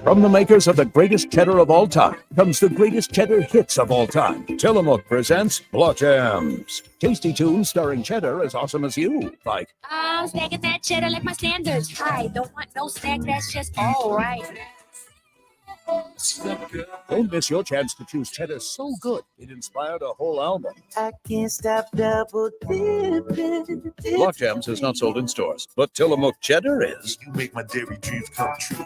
From the makers of the greatest cheddar of all time comes the greatest cheddar hits of all time. Tillamook presents Block Jams. Tasty tunes starring cheddar as awesome as you. Like, I'm stacking that cheddar like my standards high. Don't want no snack, that's just all right. Don't miss your chance to choose cheddar so good it inspired a whole album. I can't stop double dipping. Block Jams is not sold in stores, but Tillamook cheddar is. You make my dairy dreams come true.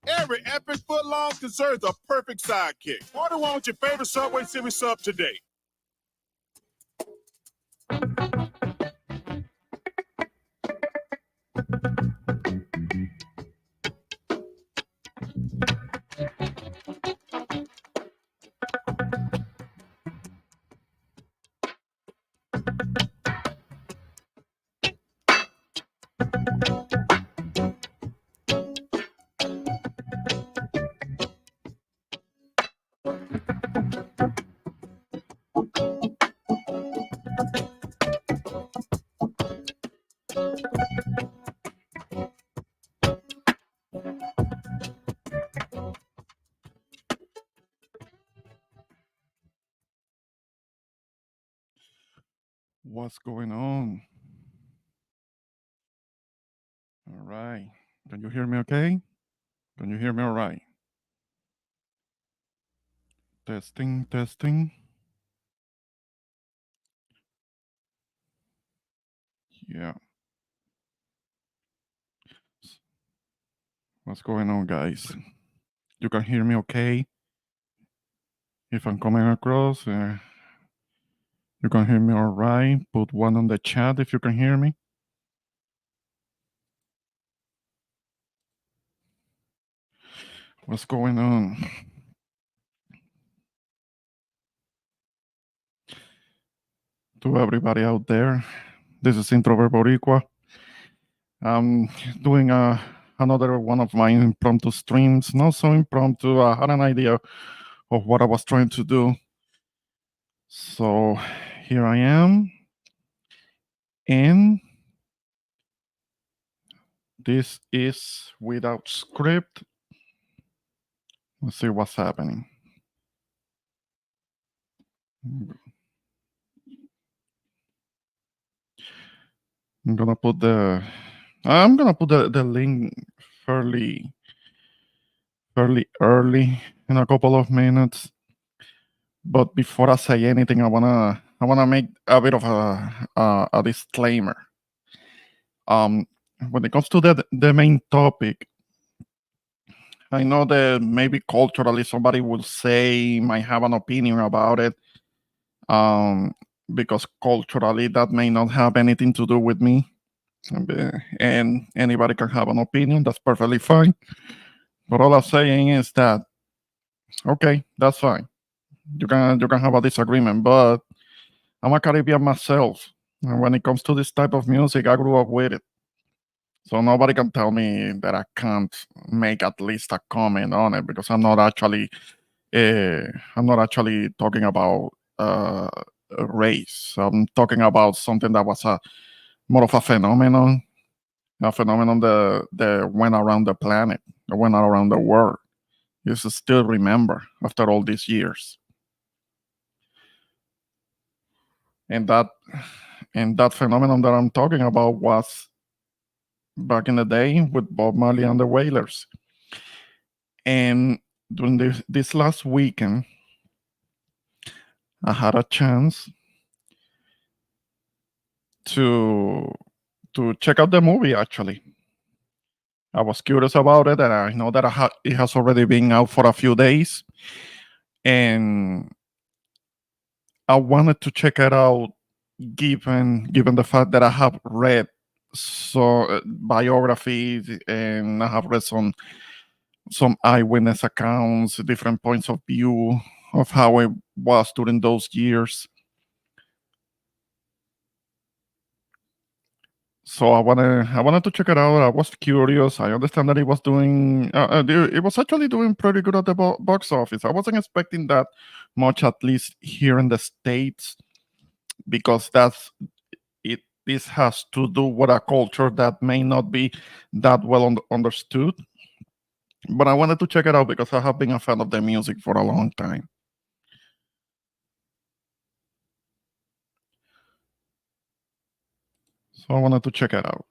Every epic foot-long deserves a perfect sidekick. Order one with your favorite Subway Series sub today. What's going on? All right. Can you hear me okay? Can you hear me all right? Testing, testing. Yeah. What's going on, guys? You can hear me okay? If I'm coming across, you can hear me all right. Put one on the chat if you can hear me. What's going on? To everybody out there, this is Introvert Boricua. I'm doing another one of my impromptu streams. Not so impromptu. I had an idea of what I was trying to do. So here I am. And this is without script. Let's see what's happening. I'm gonna put the link fairly early in a couple of minutes. But before I say anything, I wanna make a bit of a disclaimer. When it comes to the main topic, I know that maybe culturally somebody will say, might have an opinion about it, because culturally that may not have anything to do with me, and anybody can have an opinion. That's perfectly fine. But all I'm saying is that, okay, that's fine. You can have a disagreement, but I'm a Caribbean myself, and when it comes to this type of music, I grew up with it. So nobody can tell me that I can't make at least a comment on it, because I'm not actually talking about race. I'm talking about something that was more of a phenomenon that went around the planet, that went around the world. You should still remember after all these years. And that phenomenon that I'm talking about was back in the day with Bob Marley and the Wailers. And during this last weekend, I had a chance to check out the movie. Actually, I was curious about it, and I know that it has already been out for a few days, and I wanted to check it out, given the fact that I have read biographies, and I have read some eyewitness accounts, different points of view of how it was during those years. So I wanted to check it out. I was curious. I understand that it was doing it was actually doing pretty good at the box office. I wasn't expecting that much, at least here in the States, because this has to do with a culture that may not be that well understood. But I wanted to check it out because I have been a fan of the music for a long time. So I wanted to check it out.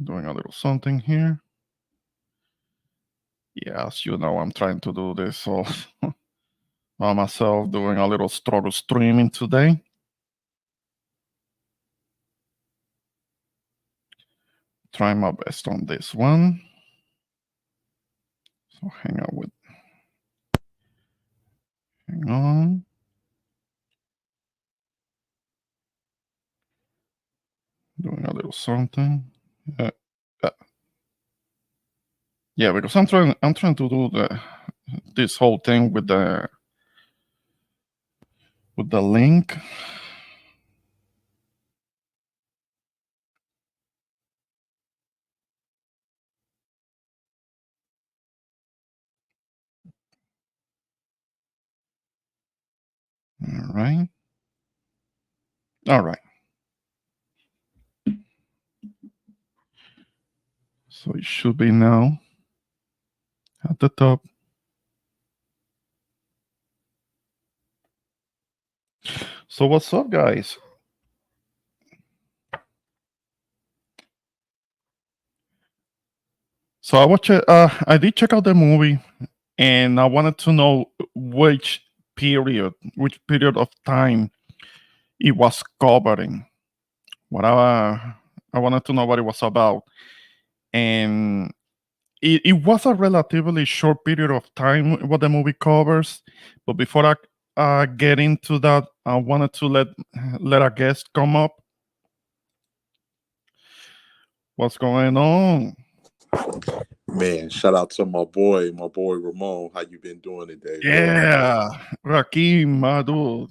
Doing a little something here. Yes, I'm trying to do this all by myself, doing a little struggle streaming today. Trying my best on this one. So hang on. Doing a little something. Yeah, because I'm trying to do this whole thing with the link. All right. So it should be now at the top. So what's up, guys? So I did check out the movie, and I wanted to know which period of time it was covering. I wanted to know what it was about, and it was a relatively short period of time what the movie covers. But before I get into that, I wanted to let a guest come up. What's going on? Man, shout out to my boy Ramon. How you been doing today, bro? Yeah, Rakim, my dude.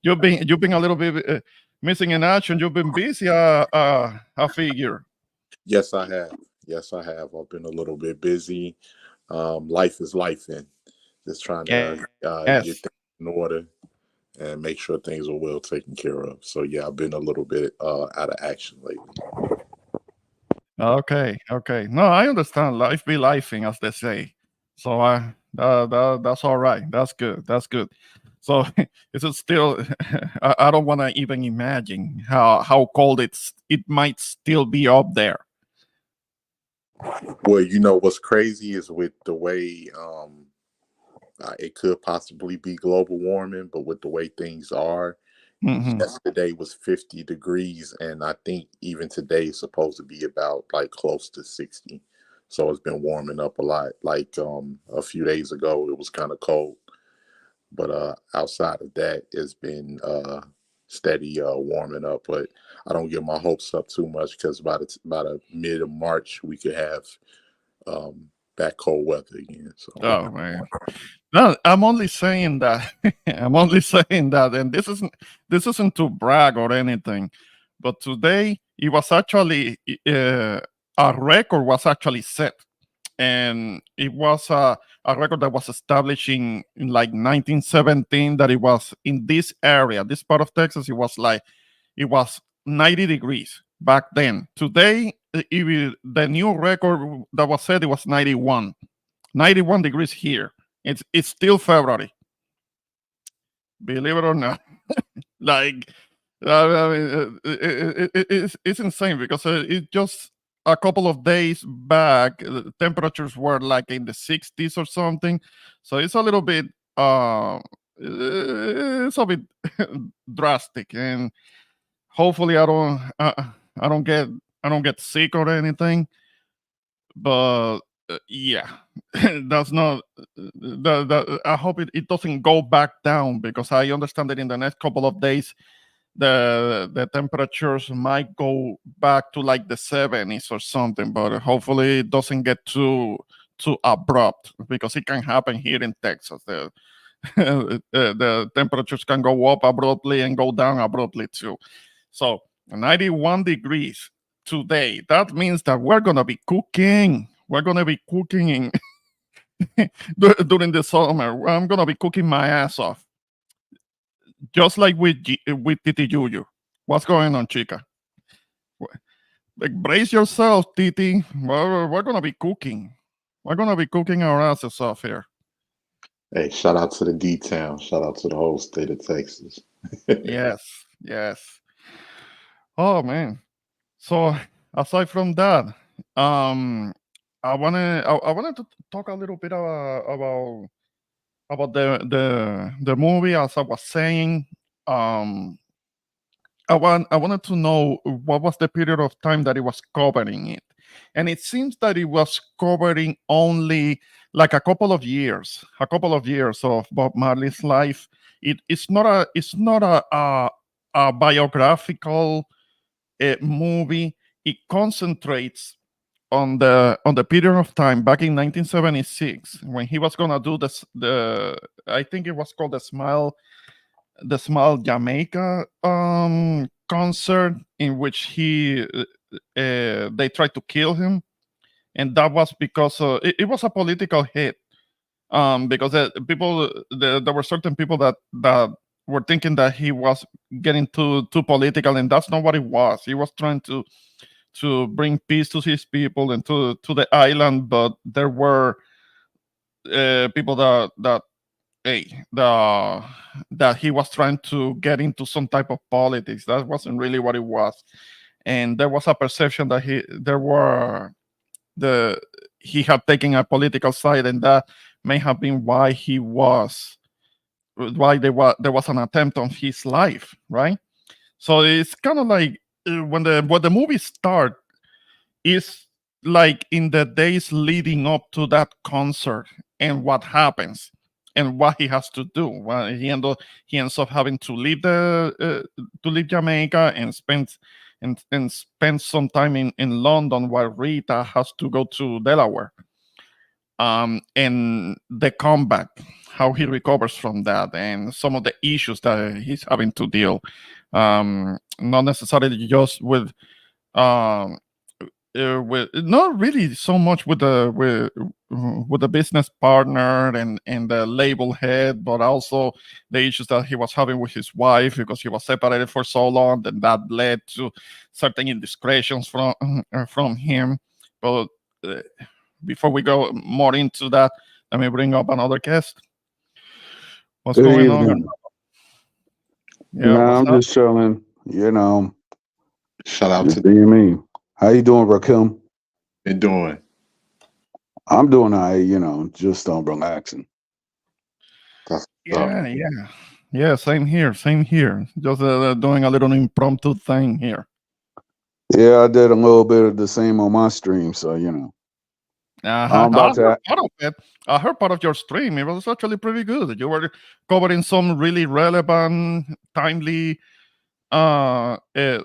You've been a little bit missing in action. You've been busy. I figure. Yes, I have. I've been a little bit busy. Life is life, and just trying to get Yes. things in order and make sure things are well taken care of. So yeah, I've been a little bit out of action lately. Okay. No, I understand. Life be lifing, as they say. So that's all right. That's good. So is it still? I don't want to even imagine how cold it might still be up there. Well, what's crazy is with the way it could possibly be global warming, but with the way things are, yesterday was 50 degrees, and I think even today is supposed to be about like close to 60. So it's been warming up a lot. Like a few days ago, it was kind of cold, but outside of that, it's been steady warming up. But I don't get my hopes up too much because by the mid of March, we could have back cold weather again. So. Oh man. No, I'm only saying that. I'm only saying that, and this isn't to brag or anything, but today it was actually a record was actually set, and it was a record that was established in like 1917. That it was in this area, this part of Texas. It was 90 degrees back then. Today, the new record that was set, it was 91 degrees here. It's still February, believe it or not. Like, I mean, it's insane because it just a couple of days back, temperatures were like in the 60s or something. So it's a little bit, it's a bit drastic, and hopefully I don't get sick or anything. But yeah, that's not. I hope it doesn't go back down, because I understand that in the next couple of days the temperatures might go back to like the 70s or something. But hopefully it doesn't get too abrupt, because it can happen here in Texas. The temperatures can go up abruptly and go down abruptly too. So 91 degrees today. That means that we're gonna be cooking. We're gonna be cooking during the summer. I'm gonna be cooking my ass off, just like with Titi Juju. What's going on, chica? Like, brace yourself, Titi. We're gonna be cooking. We're gonna be cooking our asses off here. Hey, shout out to the D-Town. Shout out to the whole state of Texas. Yes, yes. Oh man. So aside from that, I wanted to talk a little bit about the movie. As I was saying, um, I wanted to know what was the period of time that it was covering it, and it seems that it was covering only like a couple of years of Bob Marley's life. It's not a biographical movie. It concentrates on the period of time back in 1976, when he was gonna do the I think it was called the Smile Jamaica concert, in which they tried to kill him, and that was because it was a political hit, because there were certain people that were thinking that he was getting too political, and that's not what it was. He was trying to bring peace to his people and to the island, but there were people that he was trying to get into some type of politics. That wasn't really what it was, and there was a perception that he had taken a political side, and that may have been why there was an attempt on his life, right? So it's kind of like when the movie start is like in the days leading up to that concert, and what happens and what he has to do. Well, he ends up having to leave to leave Jamaica and spend some time in London, while Rita has to go to Delaware. And the comeback, how he recovers from that, and some of the issues that he's having to deal, not necessarily just with not really so much with the business partner and the label head, but also the issues that he was having with his wife, because he was separated for so long, and that led to certain indiscretions from him. But before we go more into that, let me bring up another guest. What's Good going on? evening. Yeah, Nah, what's I'm up? just chilling. Shout out Just to being me. How you doing, Rakim? been doing. I'm doing all right, just relaxing. That's what's up. Yeah. Same here. Just doing a little impromptu thing here. Yeah, I did a little bit of the same on my stream, so Uh-huh. I'm about to. Part of it. I heard part of your stream. It was actually pretty good. You were covering some really relevant, timely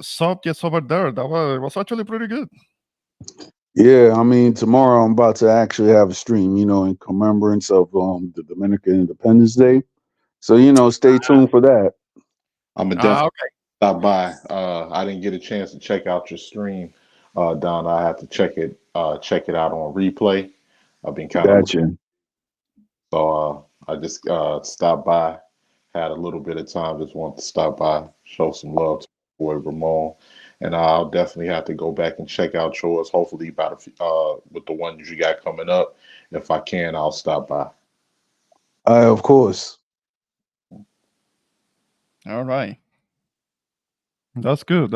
subjects over there. It was actually pretty good. Yeah, I mean, tomorrow I'm about to actually have a stream, in commemorance of the Dominican Independence Day. So stay tuned for that. I'm gonna definitely Okay. stop by. I didn't get a chance to check out your stream, Don. I have to check it out on replay. I've been kind of Gotcha. so I just stopped by, had a little bit of time, just wanted to stop by, show some love to my boy Ramon, and I'll definitely have to go back and check out yours. Hopefully, with the one you got coming up, if I can, I'll stop by. Of course. All right. That's good.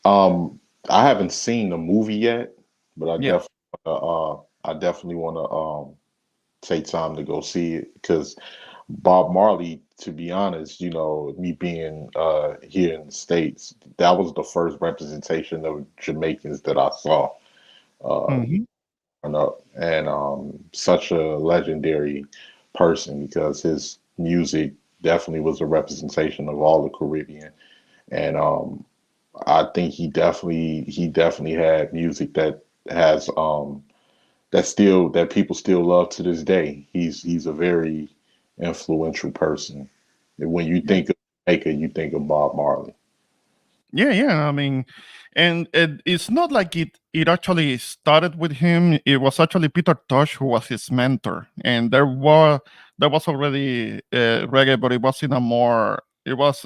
I haven't seen the movie yet, but Yeah. I definitely want to take time to go see it because Bob Marley, to be honest, you know, me being here in the States, that was the first representation of Jamaicans that I saw Hmm. growing up, and such a legendary person because his music definitely was a representation of all the Caribbean, and I think he definitely had music that has that people still love to this day. He's a very influential person. And when you think of Jamaica, you think of Bob Marley. Yeah, yeah. I mean, and it's not like it actually started with him. It was actually Peter Tosh who was his mentor, and there was already reggae, but it was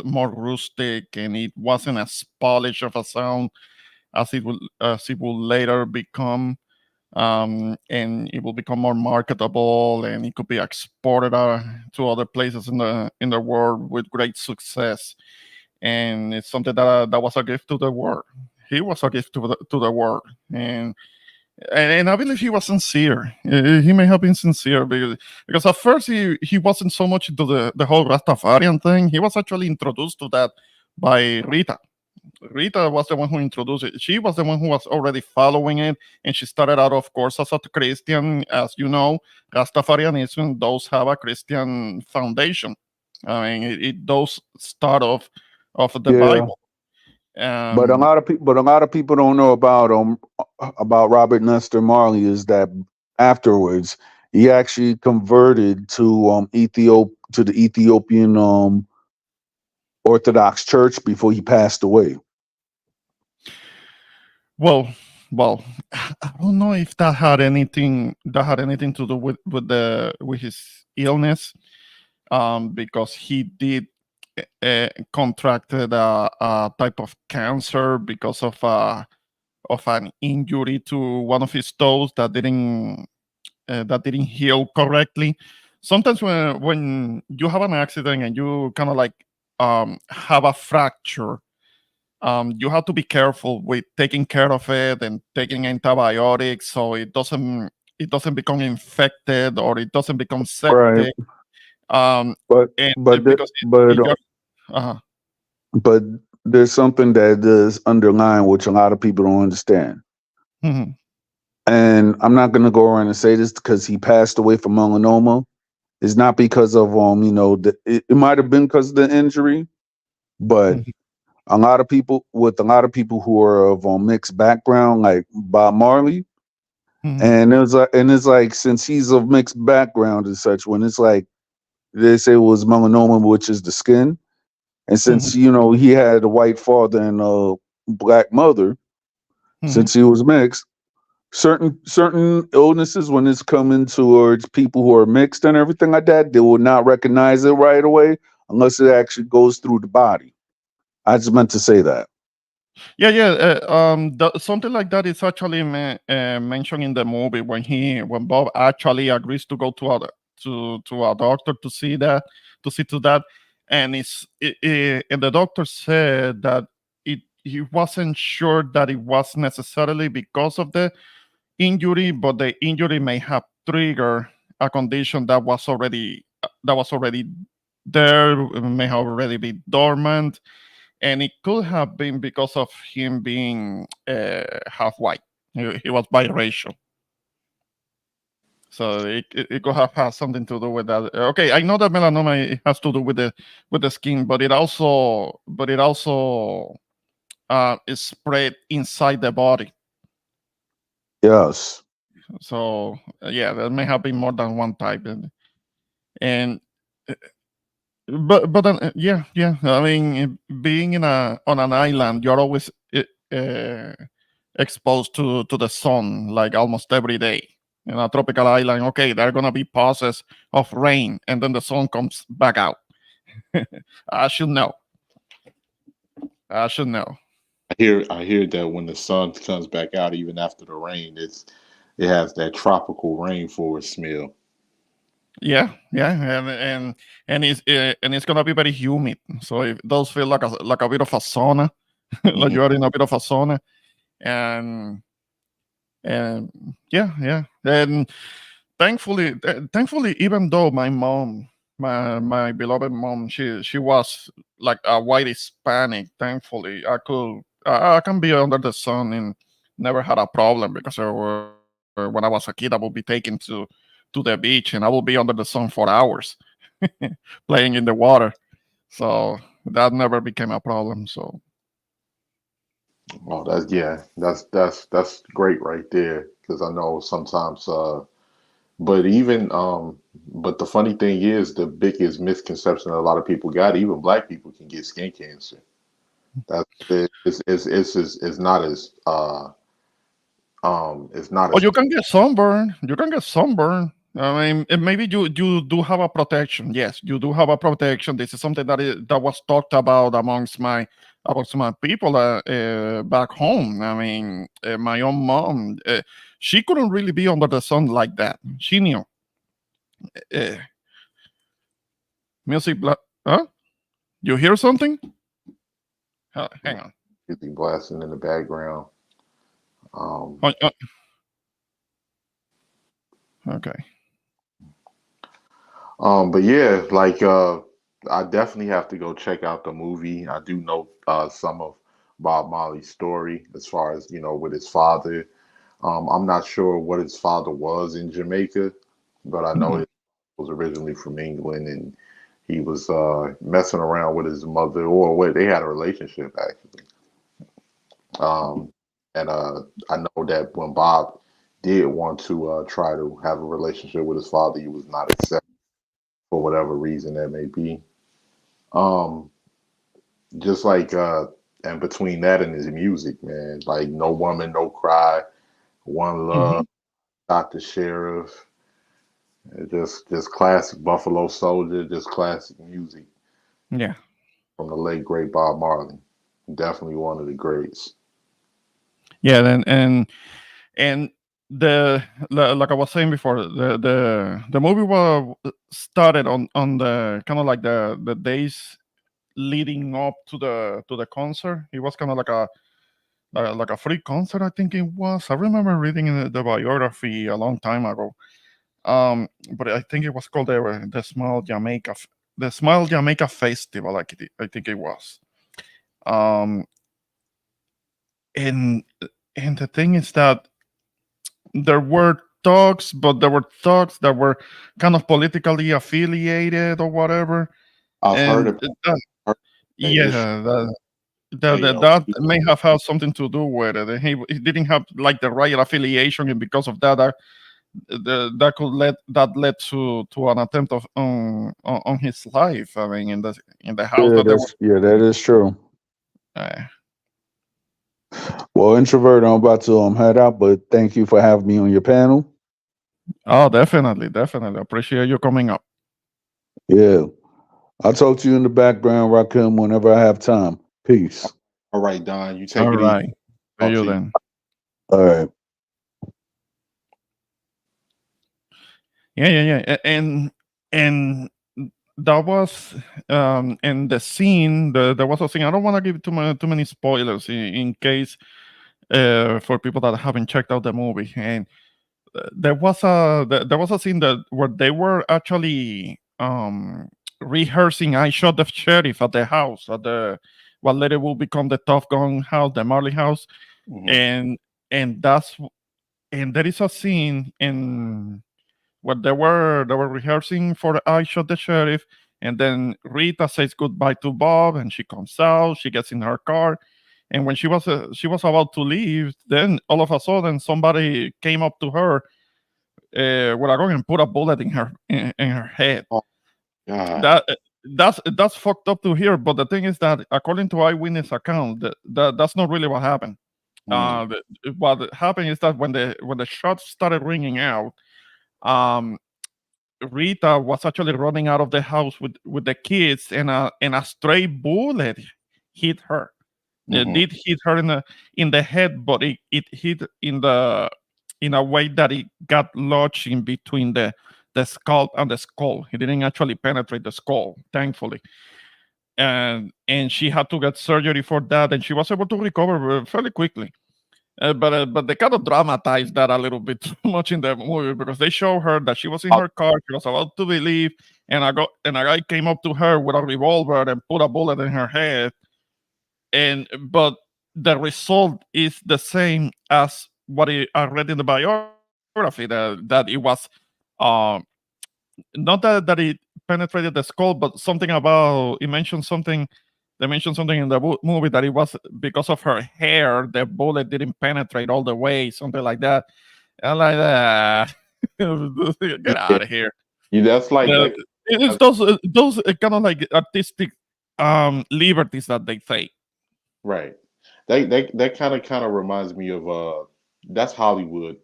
more rustic, and it wasn't as polished of a sound as it will later become. And it will become more marketable, and it could be exported to other places in the world with great success. And it's something that was a gift to the world. He was a gift to the world, and I believe he was sincere. He may have been sincere because at first he wasn't so much into the whole Rastafarian thing. He was actually introduced to that by Rita. Rita was the one who introduced it. She was the one who was already following it, and she started out, of course, as a Christian. As you know, Rastafarianism does have a Christian foundation. I mean, it does start off of the Yeah. Bible. But Um, a lot of people don't know about Robert Nestor Marley is that afterwards he actually converted to to the Ethiopian Orthodox Church before he passed away. well, well, I don't know if that had anything to do with his illness, because he did contracted a type of cancer because of an injury to one of his toes that didn't heal correctly. Sometimes when you have an accident and you kind of like have a fracture, you have to be careful with taking care of it and taking antibiotics so it doesn't become infected or it doesn't become Right. septic. Um, But and but the, because but it just uh but there's something that is underlying which a lot of people don't understand. mhm, And I'm not going to go around and say this because he passed away from melanoma. It's not because of it might have been because of the injury, but mhm, a lot of people who are of mixed background, like Bob Marley, mhm, and it's like since he's of mixed background and such, when it's like they say it was melanoma, which is the skin, and mhm, since he had a white father and a black mother, mhm. since he was mixed, certain illnesses when it's coming towards people who are mixed and everything like that, they will not recognize it right away unless it actually goes through the body. I just meant to say that. Yeah, yeah. Something like that is actually mentioned in the movie when Bob actually agrees to go to a doctor to see to that, and and the doctor said that he wasn't sure that it was necessarily because of the injury, but the injury may have triggered a condition that was already there, may have already been dormant, and it could have been because of him being half white. He was biracial, so it could have had something to do with that. Okay, I know that melanoma has to do with the skin, but it also is spread inside the body. Yes. So yeah, there may have been more than one type, and uh, but then, yeah, yeah. I mean, being on an island, you're always uh, exposed to the sun like almost every day. In a tropical island, okay, there are gonna be pauses of rain, and then the sun comes back out. I should know. I should know. I hear that when the sun comes back out, even after the rain, it has that tropical rainforest smell. Yeah, yeah, and it's gonna be very humid, so it does feel like a bit of a sauna. like you are in a bit of a sauna, and and yeah, and thankfully, even though my mom, my beloved mom, she was like a white Hispanic. Thankfully, I can be under the sun and never had a problem because when I was a kid, I would be taken to the beach and I will be under the sun for hours playing in the water. So that never became a problem. So Oh, that's yeah, that's great right there. Because I know sometimes, but even but the funny thing is, the biggest misconception that a lot of people got, even black people can get skin cancer. That's it's not as it's not oh, as you can get sunburn. You can get sunburn. I mean, maybe you do have a protection. Yes, you do have a protection. This is something that was talked about amongst my people back home. I mean, my own mom, she couldn't really be under the sun like that. She knew. Uh, music, huh? You hear something? Hang on. music blasting in the background. Um, Oh, okay. but yeah, like I definitely have to go check out the movie. I do know some of Bob Marley's story as far as with his father. I'm not sure what his father was in Jamaica, but I know Mhm. it was originally from England, and he was messing around with his mother, or what they had a relationship actually. Um, and I know that when Bob did want to try to have a relationship with his father, he was not accepted for whatever reason that may be. Um, just like and between that and his music, man, like No Woman, No Cry, One Love, Mhm. Dr. Sheriff, just classic Buffalo Soldier, just classic music Yeah. from the late great Bob Marley. Definitely one of the greats. Yeah. And like I was saying before, the movie was started on the kind of like the days leading up to the concert. It was kind of like a free concert, I think it was. I remember reading in the biography a long time ago. But I think it was called the the Smile Jamaica Festival. I think it was. Um, and and the thing is that there were talks, but there were talks that were kind of politically affiliated or whatever. I've heard And of that yeah, issue. that may have had something to do with it. He didn't have like the right affiliation, and because of that, that led to an attempt of on his life. I mean, in the house Yeah, that they were. that is true. Uh, Well, introvert, I'm about to head out, but thank you for having me on your panel. oh, definitely appreciate you coming up. Yeah, I'll talk to you in the background, Rakim, whenever I have time. Peace. All right, Don, you All take it easy. right, see Talk you to you. then. All right. Yeah. And that was in the scene. There was a scene. I don't want to give too many spoilers in case for people that haven't checked out the movie. And there was a scene that where they were actually rehearsing "I Shot the Sheriff" at the house at the what later will become the Tough Gun house, the Marley house, Mhm. and and that's and there is a scene in where they were rehearsing for "I Shot the Sheriff," and then Rita says goodbye to Bob, and she comes out, she gets in her car, and when she was about to leave, then all of a sudden somebody came up to her with a gun and put a bullet in her head. Oh God. That that's fucked up to hear. But the thing is that according to eyewitness account, that's not really what happened. Mm. What happened is that when the shots started ringing out, um, Rita was actually running out of the house with the kids, and a stray bullet hit her. It Mhm. did hit her in the head, but it hit in a way that it got lodged in between the scalp and the skull. It didn't actually penetrate the skull, thankfully. and she had to get surgery for that, and she was able to recover fairly quickly. But they kind of dramatized that a little bit too much in the movie because they show her that she was in her car, she was about to leave, and a guy came up to her with a revolver and put a bullet in her head, but the result is the same as what I read in the biography, that it was uh, not that it penetrated the skull, but something about it mentioned something. They mentioned something in the movie that it was because of her hair, the bullet didn't penetrate all the way, something like that. I'm like, get out of here. Yeah, that's like The, that. it's those kind of like artistic liberties that they take. Right. That kind of reminds me of that's Hollywood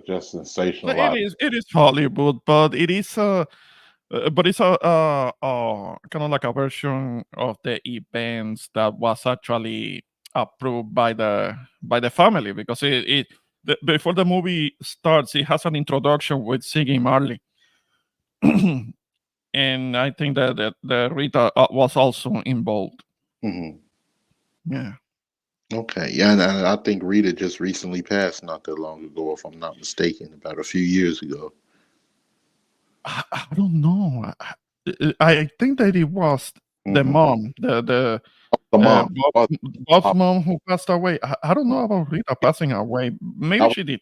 just sensationalized. It is Hollywood, but it is but it's a kind of like a version of the events that was actually approved by the family because before the movie starts, it has an introduction with Siggy Marley, and I think that the Rita was also involved. Hmm. Yeah. Okay, yeah, and I think Rita just recently passed not that long ago, if I'm not mistaken, about a few years ago. I don't know. I think that it was the Hmm. mom, the The mom, Bob's mom who passed away. I don't know about Rita passing away. Maybe that, she did.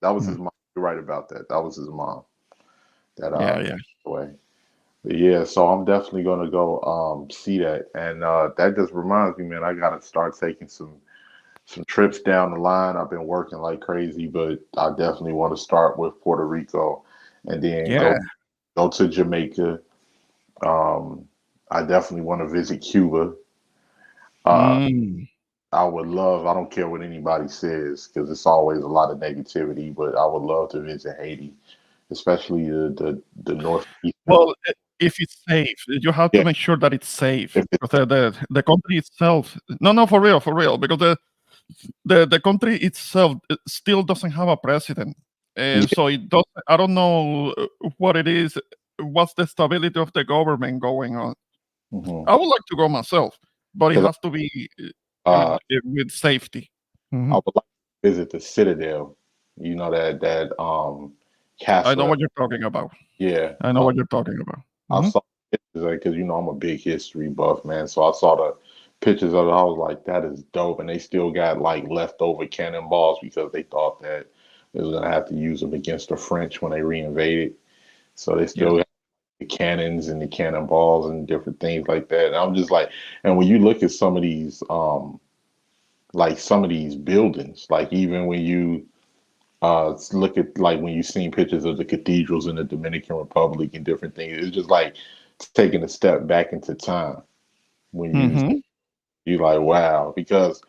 that was Mm. his mom. You're right about that. That was his mom that Yeah, passed yeah. away. But yeah, so I'm definitely gonna go see that, and that just reminds me, man, I gotta start taking some trips down the line. I've been working like crazy, but I definitely want to start with Puerto Rico, and then Yeah. go to Jamaica. Um, I definitely want to visit Cuba. Uh, Mm. I would love. I don't care what anybody says because it's always a lot of negativity, but I would love to visit Haiti, especially the northeastern. Well, if it's safe, you have to Yeah, make sure that it's safe if because the country itself. No, no, for real, because the country itself still doesn't have a president, yeah, so it does. I don't know what it is. What's the stability of the government going on? hmm, I would like to go myself, but it because has to be uh, with safety. I Mhm. would like to visit the Citadel. You know that I know castle. what you're talking about. Yeah, I know what you're talking about. I Mhm. saw pictures because I'm a big history buff, man. So I saw the pictures of it. I was like, that is dope. And they still got like leftover cannonballs because they thought that they was gonna have to use them against the French when they reinvaded. So they Yes. still have the cannons and the cannonballs and different things like that. And I'm just like, and when you look at some of these, like some of these buildings, like even when you look at like when you've seen pictures of the cathedrals in the Dominican Republic and different things, it's just like taking a step back into time when Mhm. you like wow, because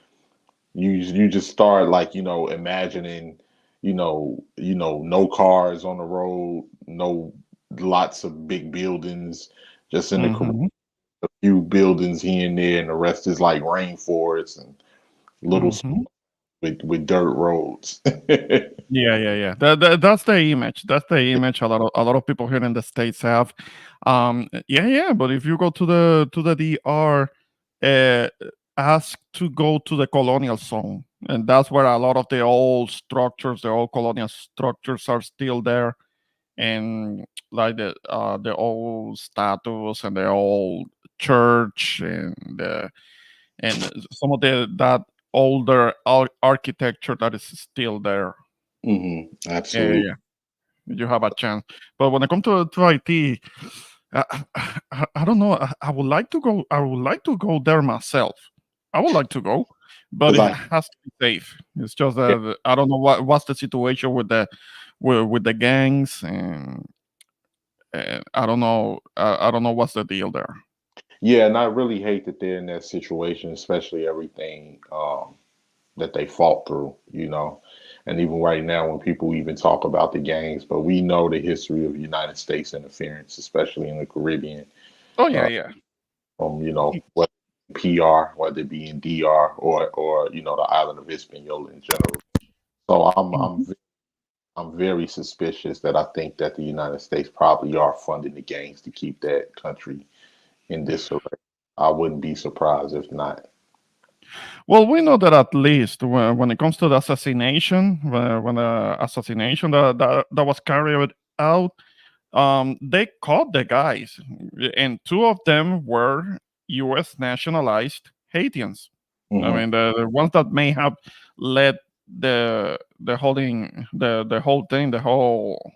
you just start like imagining no cars on the road, no lots of big buildings, just in the Mhm. a few buildings here and there, and the rest is like rainforests and little Mhm. with dirt roads. Yeah, yeah, yeah. That's the image. That's the image a lot of people here in the States have. Yeah, yeah. But if you go to the DR, uh, ask to go to the colonial zone, and that's where a lot of the old structures, the old colonial structures, are still there, and like the old statues and the old church and some of that older architecture that is still there. Yeah, yeah, Absolutely. yeah. You have a chance. But when I come to IT, I, I don't know. I would like to go. I would like to go there myself. I would like to go, but Because it I has to be safe. It's just yeah, that I don't know what's the situation with with the gangs, and I don't know. I don't know what's the deal there. yeah, and I really hate that they're in that situation, especially everything that they fought through, and even right now when people even talk about the gangs, but we know the history of United States interference, especially in the Caribbean, Oh yeah, uh, yeah. from what PR, whether it be in DR or the island of Hispaniola in general. So Mhm. I'm very suspicious that I think that the United States probably are funding the gangs to keep that country in disarray. I wouldn't be surprised if not. Well, we know that at least when it comes to the assassination, when the assassination that was carried out, they caught the guys, and two of them were U.S. nationalized Haitians. I Hmm. mean, the ones that may have led the whole thing, the whole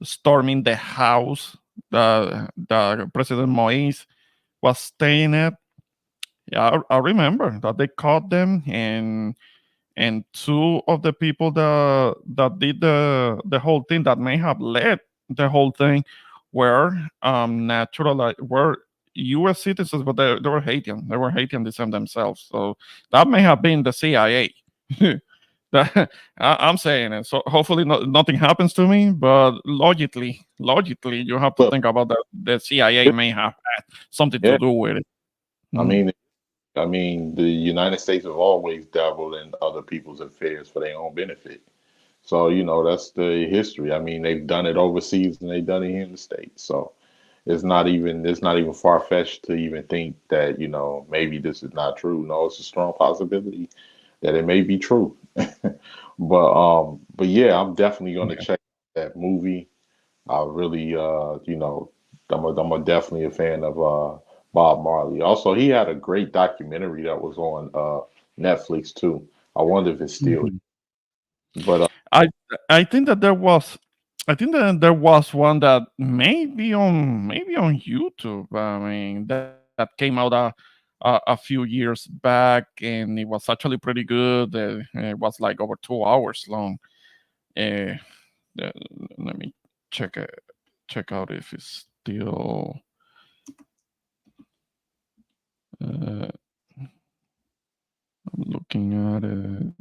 storming the house that President Moise was staying at. Yeah, I remember that they caught them, and two of the people that did the whole thing, that may have led the whole thing, were were U.S. citizens, but they were Haitian. They were Haitian descent themselves. So that may have been the CIA. I'm saying it. So hopefully nothing happens to me. But logically, you have to Well, think about that. The CIA may have had something to yeah, do with it. I Mhm. mean, the United States have always dabbled in other people's affairs for their own benefit. So, that's the history. I mean, they've done it overseas and they've done it here in the States. So it's not even far fetched to even think that, maybe this is not true. No, it's a strong possibility that it may be true. But yeah, I'm definitely gonna check that movie. I really I'm definitely a fan of Bob Marley. Also, he had a great documentary that was on Netflix too. I wonder if it's still, Mhm. but I I think that there was I think that there was one that maybe on YouTube. I mean, that came out a few years back, and it was actually pretty good. It was like over 2 hours long. Uh, uh, Let me check it, check out if it's still. Uh, I'm looking at it.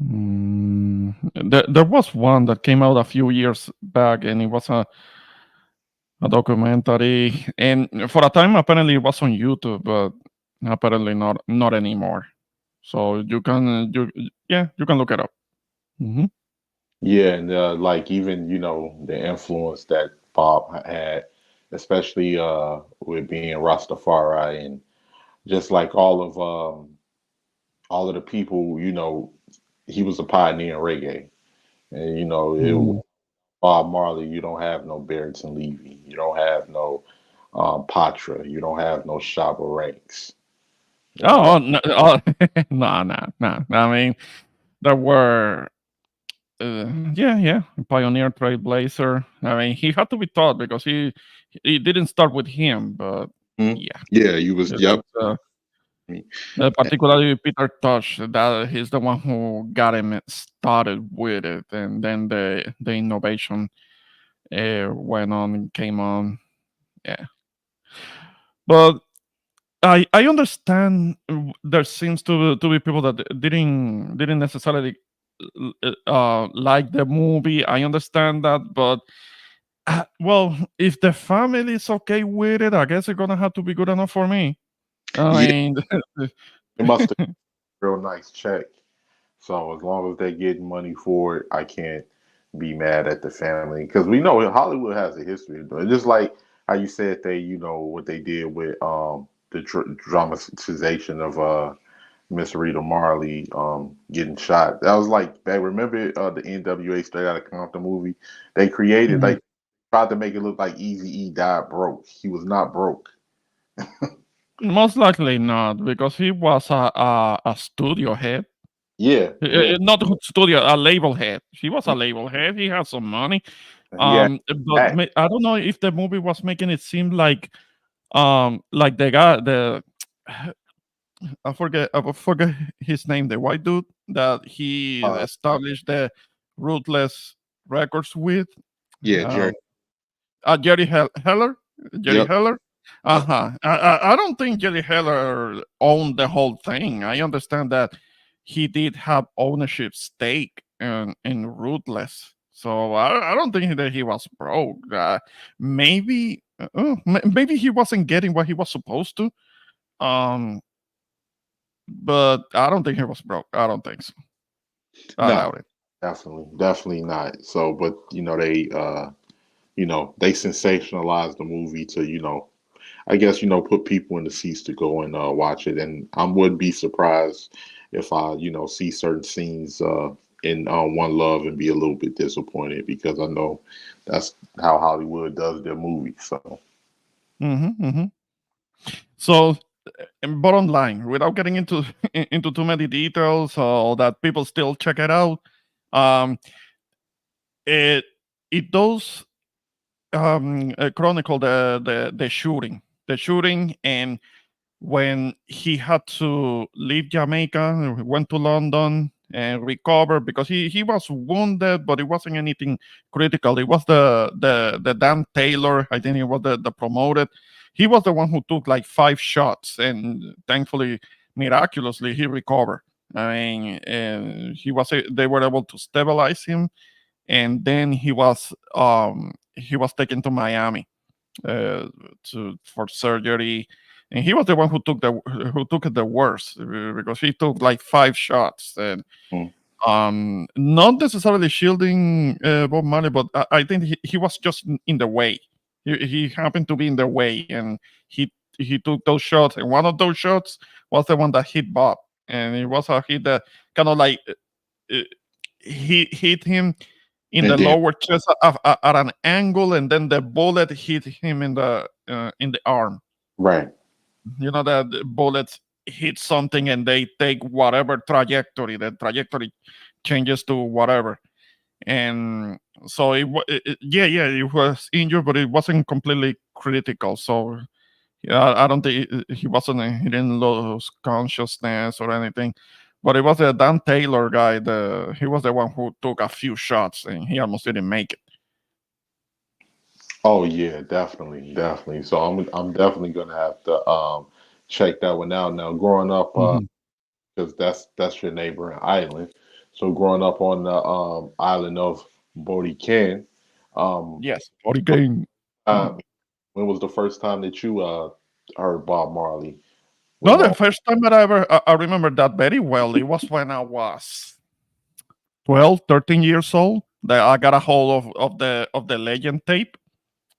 Mm, there was one that came out a few years back, and it was a documentary, and for a time apparently it was on YouTube, but apparently not anymore. So you can look it up. Hmm. yeah, and like even the influence that Bob had, especially with being Rastafari and just like all of the people, he was a pioneer in reggae, and Hmm. Bob Marley, you don't have no Barrington Levy, you don't have no Patra, you don't have no Shabba Ranks, you know. Oh, no, oh, no, no, no. I mean, there were, yeah, pioneer trailblazer. I mean, he had to be taught because he didn't start with him, but Mhm. yeah, Yeah, you was it yep. was. Particularly Peter Tosh, that he's the one who got him started with it, and then the innovation went on and came on. Yeah, but I understand there seems to be people that didn't necessarily like the movie. I understand that, but well, if the family is okay with it, I guess it's gonna have to be good enough for me. I Yeah, mean, it must have been a real nice check. So as long as they're getting money for it, I can't be mad at the family because we know Hollywood has a history of doing it. Just like how you said what they did with the dramatization of Miss Rita Marley getting shot. That was like back. Remember the NWA Straight Outta Compton movie? They created mhm. like tried to make it look like Easy E died broke. He was not broke. Most likely not, because he was a studio head. Yeah, yeah, Not a studio, a label head. He was a label head. He had some money. he had But that. I don't know if the movie was making it seem like the guy, the I forget his name, the white dude that he Uh, established the Ruthless Records with. yeah, Jerry. Um, Jerry Heller. Jerry Yep. Heller. Uh-huh. I don't think Jerry Heller owned the whole thing. I understand that he did have ownership stake in Ruthless. So I don't think that he was broke. Maybe he wasn't getting what he was supposed to. Um, but I don't think he was broke. I don't think so. I No, doubt it. Definitely not. So, but they sensationalized the movie to, I guess, put people in the seats to go and watch it. And I wouldn't be surprised if I, see certain scenes in One Love and be a little bit disappointed because I know that's how Hollywood does their movies. So, Mm-hmm. So, bottom line, without getting into into too many details, so that people still check it out, um, it it does chronicle the shooting, and when he had to leave Jamaica, went to London and recover because he was wounded, but it wasn't anything critical. It was the Dan Taylor, I think it was the promoted. He was the one who took like 5 shots, and thankfully, miraculously, he recovered. I mean, they were able to stabilize him, and then he was taken to Miami for surgery, and he was the one who took it the worst because he took like 5 shots, and mm, not necessarily shielding Bob Marley, but I think he was just in the way. He happened to be in the way, and he took those shots, and one of those shots was the one that hit Bob, and it was a hit that kind of like uh, he hit him in the and then lower chest at an angle, and then the bullet hit him in the arm. right, You know that the bullets hit something and they take whatever trajectory. The trajectory changes to whatever, and so yeah, it was injured, but it wasn't completely critical. So yeah, I don't think he didn't lose consciousness or anything. But it was the Dan Taylor guy. He was the one who took a few shots and he almost didn't make it. oh yeah, definitely. So I'm definitely gonna have to check that one out. Now, growing up, Mhm. because that's your neighboring island. So growing up on the island of Bodican, um, Yes, body game. uh, when was the first time that you heard Bob Marley No, was the on? first time that I remember that very well, it was when I was 12, 13 years old. That I got a hold of the Legend tape,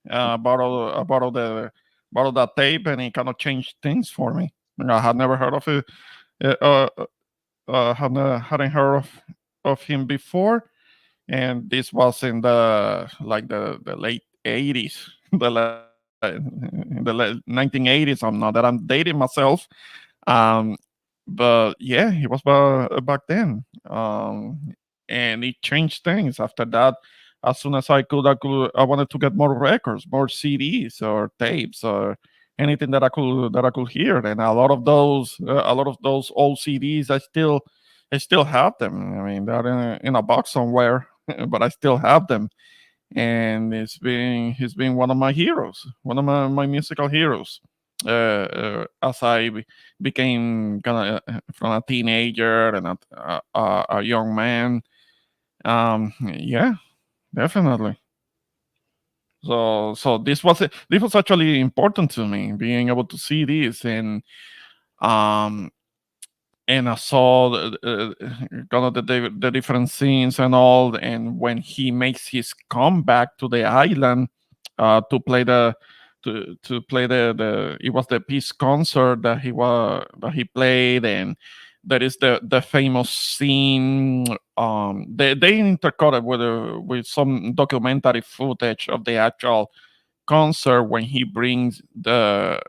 borrowed that tape, and it kind of changed things for me. I had never heard of it. Hadn't heard of him before, and this was in the late 80s, in the late 1980s. I'm not that I'm dating myself, um, but yeah, he was back then, and it changed things after that. As soon as I wanted to get more records, more CDs or tapes or anything that I could hear. And a lot of those old CDs, I still have them. I mean, they're in a box somewhere, but I still have them. And he's been one of my heroes, one of my musical heroes. As became kind of from a teenager and a young man. Yeah, definitely. So this was actually important to me, being able to see this, um and I saw kind of the different scenes and all. And when he makes his comeback to the island to play to play the it was the peace concert that he played. And there is the famous scene. They intercut it with some documentary footage of the actual concert when he brings the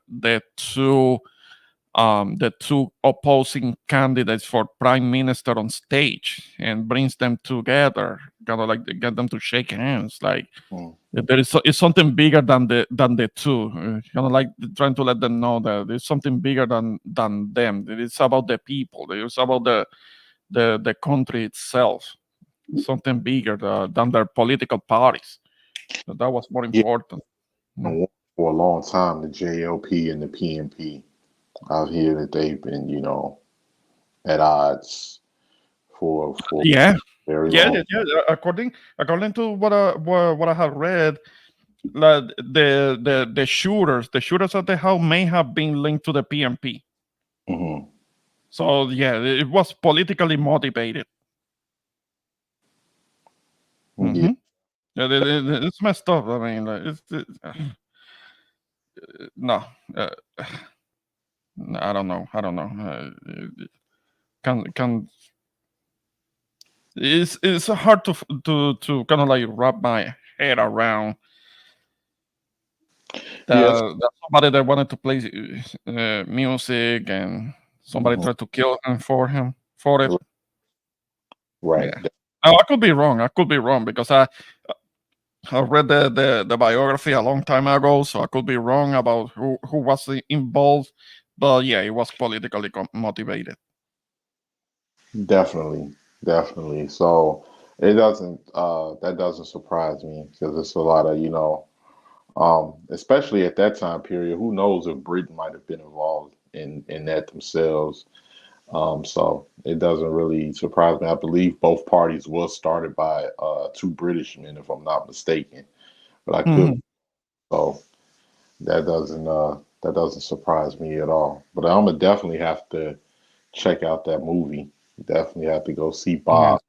two opposing candidates for prime minister on stage and brings them together, kind of like get them to shake hands. Like Mm. it's something bigger than the two. Kind of like trying to let them know that it's something bigger than them. It's about the people. It's about the country itself. Something bigger than their political parties. So that was more Yeah, important. Mm. for a long time, the JLP and the PNP out here that they've been, at odds for Yeah, very long. According to what I have read, like the shooters at the house may have been linked to the PMP. Hmm. So yeah, it was politically motivated. Mm-hmm. Yeah, it's messed up. I mean, like, no. Uh, I don't know. I don't know. Can it's hard to kind of like wrap my head around Yes. that somebody that wanted to play music and somebody Mhm. tried to kill him for it. Right. Yeah. Now, I could be wrong. I could be wrong because I read the biography a long time ago, so I could be wrong about who was involved. But yeah, it was politically motivated. Definitely, definitely. So it doesn't that doesn't surprise me because it's a lot of, especially at that time period, who knows if Britain might have been involved in that themselves. So it doesn't really surprise me. I believe both parties was started by two British men, if I'm not mistaken. But I could, Mhm. so that doesn't surprise me at all. But I'm gonna definitely have to check out that movie. Definitely have to go see Yeah. Bob.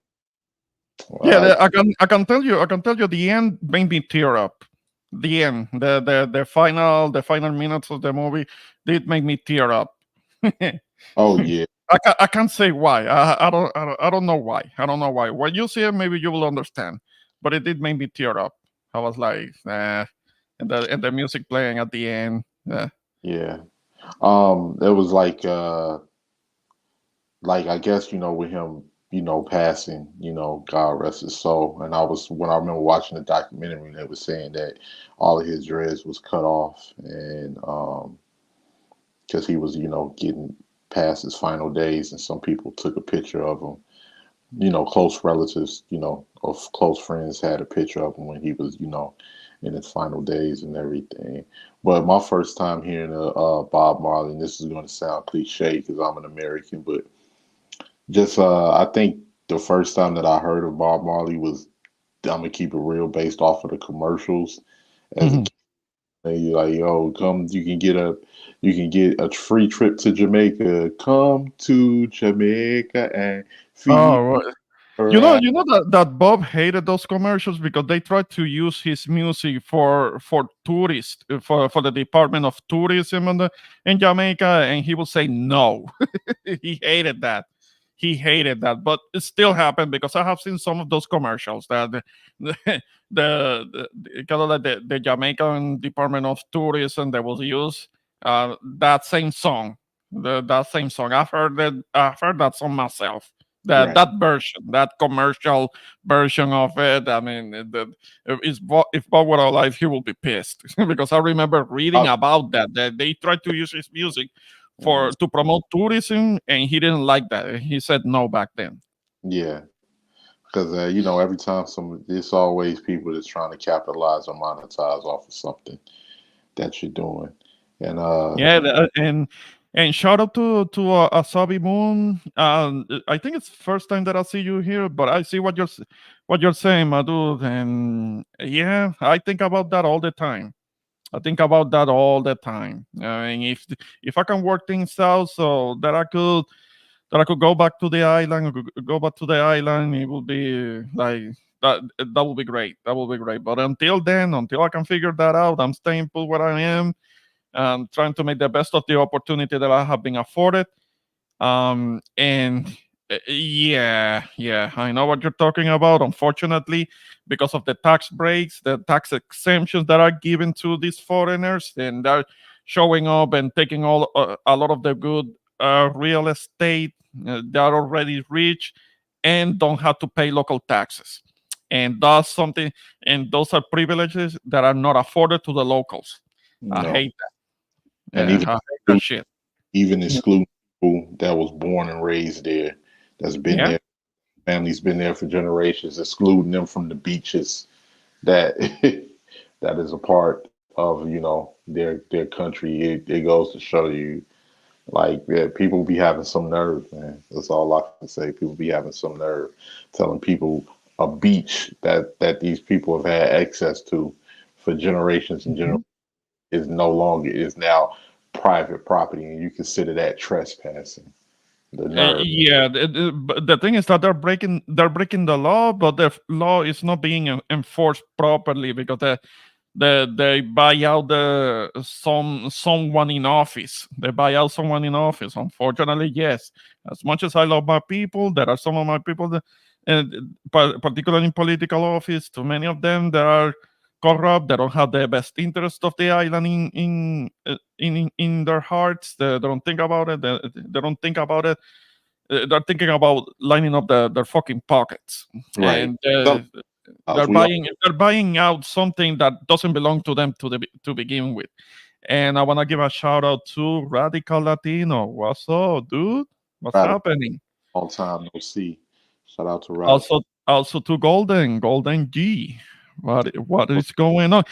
Yeah, Uh, I can tell you the end made me tear up. The end, the final minutes of the movie did make me tear up. oh yeah, I can't say why. I don't know why. I don't know why. When you see it, maybe you will understand. But it did make me tear up. I was like, and the music playing at the end. yeah. It was like I guess with him, passing, God rest his soul. And when I remember watching the documentary, they were saying that all of his dreads was cut off, and because he was, getting past his final days, and some people took a picture of him. Close relatives, of close friends had a picture of him when he was, in his final days and everything. But my first time hearing Bob Marley, and this is going to sound cliche because I'm an American, but just I think the first time that I heard of Bob Marley was, I'm gonna keep it real, based off of the commercials. As a Mhm. kid, and you're like, yo, come, you can get a free trip to Jamaica. Come to Jamaica and feel Oh, right. you know that Bob hated those commercials because they tried to use his music for tourists for the Department of Tourism in Jamaica, and he would say no. He hated that. He hated that, but it still happened because I have seen some of those commercials that the kind of like the Jamaican Department of Tourism that was used that same song, that same song. I've heard that song myself. Right. That version, that commercial version of it. I mean, if Bob were alive, he will be pissed because I remember reading about that they tried to use his music Mhm. for to promote tourism, and he didn't like that. He said no back then. Yeah, because every time it's always people that's trying to capitalize or monetize off of something that you're doing, and Yeah, and shout out to Asabi Moon. I think it's first time that I see you here, but I see what you're saying, my dude. And yeah, I think about that all the time. I think about that all the time. And if I can work things out so that I could go back to the island, go back to the island, it would be like that. That would be great. That would be great. But until then, until I can figure that out, I'm staying put where I am and trying to make the best of the opportunity that I have been afforded. And yeah, I know what you're talking about. Unfortunately, because of the tax breaks, the tax exemptions that are given to these foreigners, and they're showing up and taking a lot of the good real estate. They're already rich and don't have to pay local taxes. And that's something, and those are privileges that are not afforded to the locals. I no, hate that. and Yeah, I hate that shit. even excluding people that was born and raised there, that's been Yeah. there, family's been there for generations, excluding them from the beaches that that is a part of their country. It goes to show you, like, yeah, people be having some nerve, man. That's all I can say. People be having some nerve telling people a beach that these people have had access to for generations and generations Mhm. is no longer, is now private property, and you consider that trespassing. The nerve. Yeah, but the thing is that they're breaking the law, but the law is not being enforced properly because they buy out someone in office. They buy out someone in office. Unfortunately, yes. As much as I love my people, there are some of my people that, particularly in political office, too many of them that are corrupt. They don't have the best interest of the island in their hearts. They don't think about it. They don't think about it. They're thinking about lining up their fucking pockets, Right. and So, we all they're buying out something that doesn't belong to them to begin with. And I want to give a shout out to Radical Latino. What's up, dude? What's Radical. happening? Long time no see. Shout out to Radical. Also to Golden G. What is going on?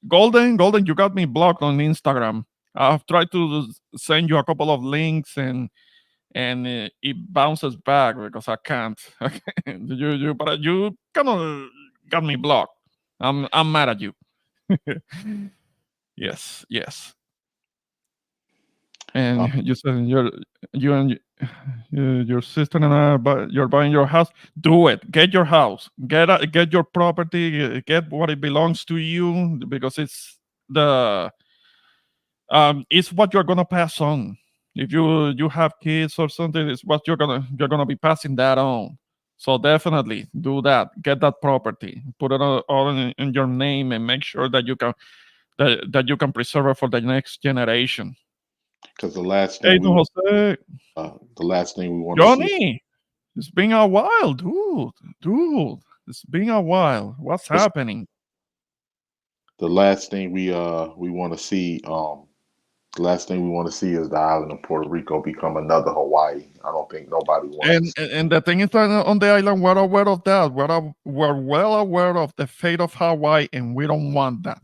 Golden, you got me blocked on Instagram. I've tried to send you a couple of links and it bounces back because I can't. But you kind of got me blocked. I'm mad at you. Yes. And you said you and your sister and I, but you're buying your house. Do it. Get your house. Get your property. Get what it belongs to you because it's what you're gonna pass on. If you have kids or something, it's what you're gonna be passing that on. So definitely do that. Get that property. Put it all in your name and make sure that you can preserve it for the next generation. Because the last Hey, thing don Jose, we want to see. Johnny, it's been a while, dude. It's been a while. What's happening? The last thing we want to see. The last thing we want to see is the island of Puerto Rico become another Hawaii. I don't think nobody wants. And the thing is that on the island, we're aware of that. We're well aware of the fate of Hawaii, and we don't want that.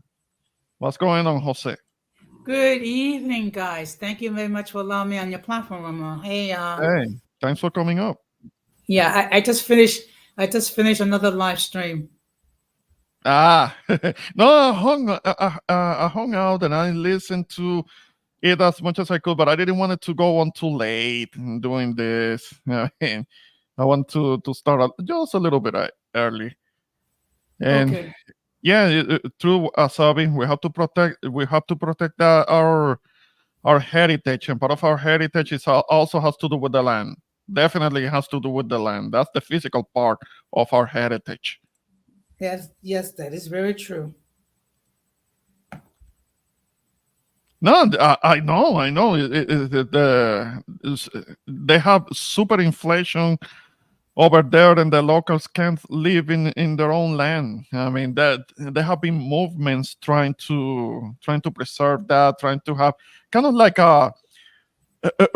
What's going on, Jose? Good evening, guys. Thank you very much for allowing me on your platform, Ramon. Hey, thanks for coming up. Yeah, I just finished. Another live stream. No, I hung out and I listened to it as much as I could, but I didn't want it to go on too late doing this. I want to start just a little bit early. And okay. Yeah, through Asabi, we have to protect our heritage, and part of our heritage also has to do with the land. Definitely has to do with the land. That's the physical part of our heritage. Yes, that is very true. No, I know. They have super inflation over there, and the locals can't live in their own land. I mean, that there have been movements trying to preserve that, trying to have kind of like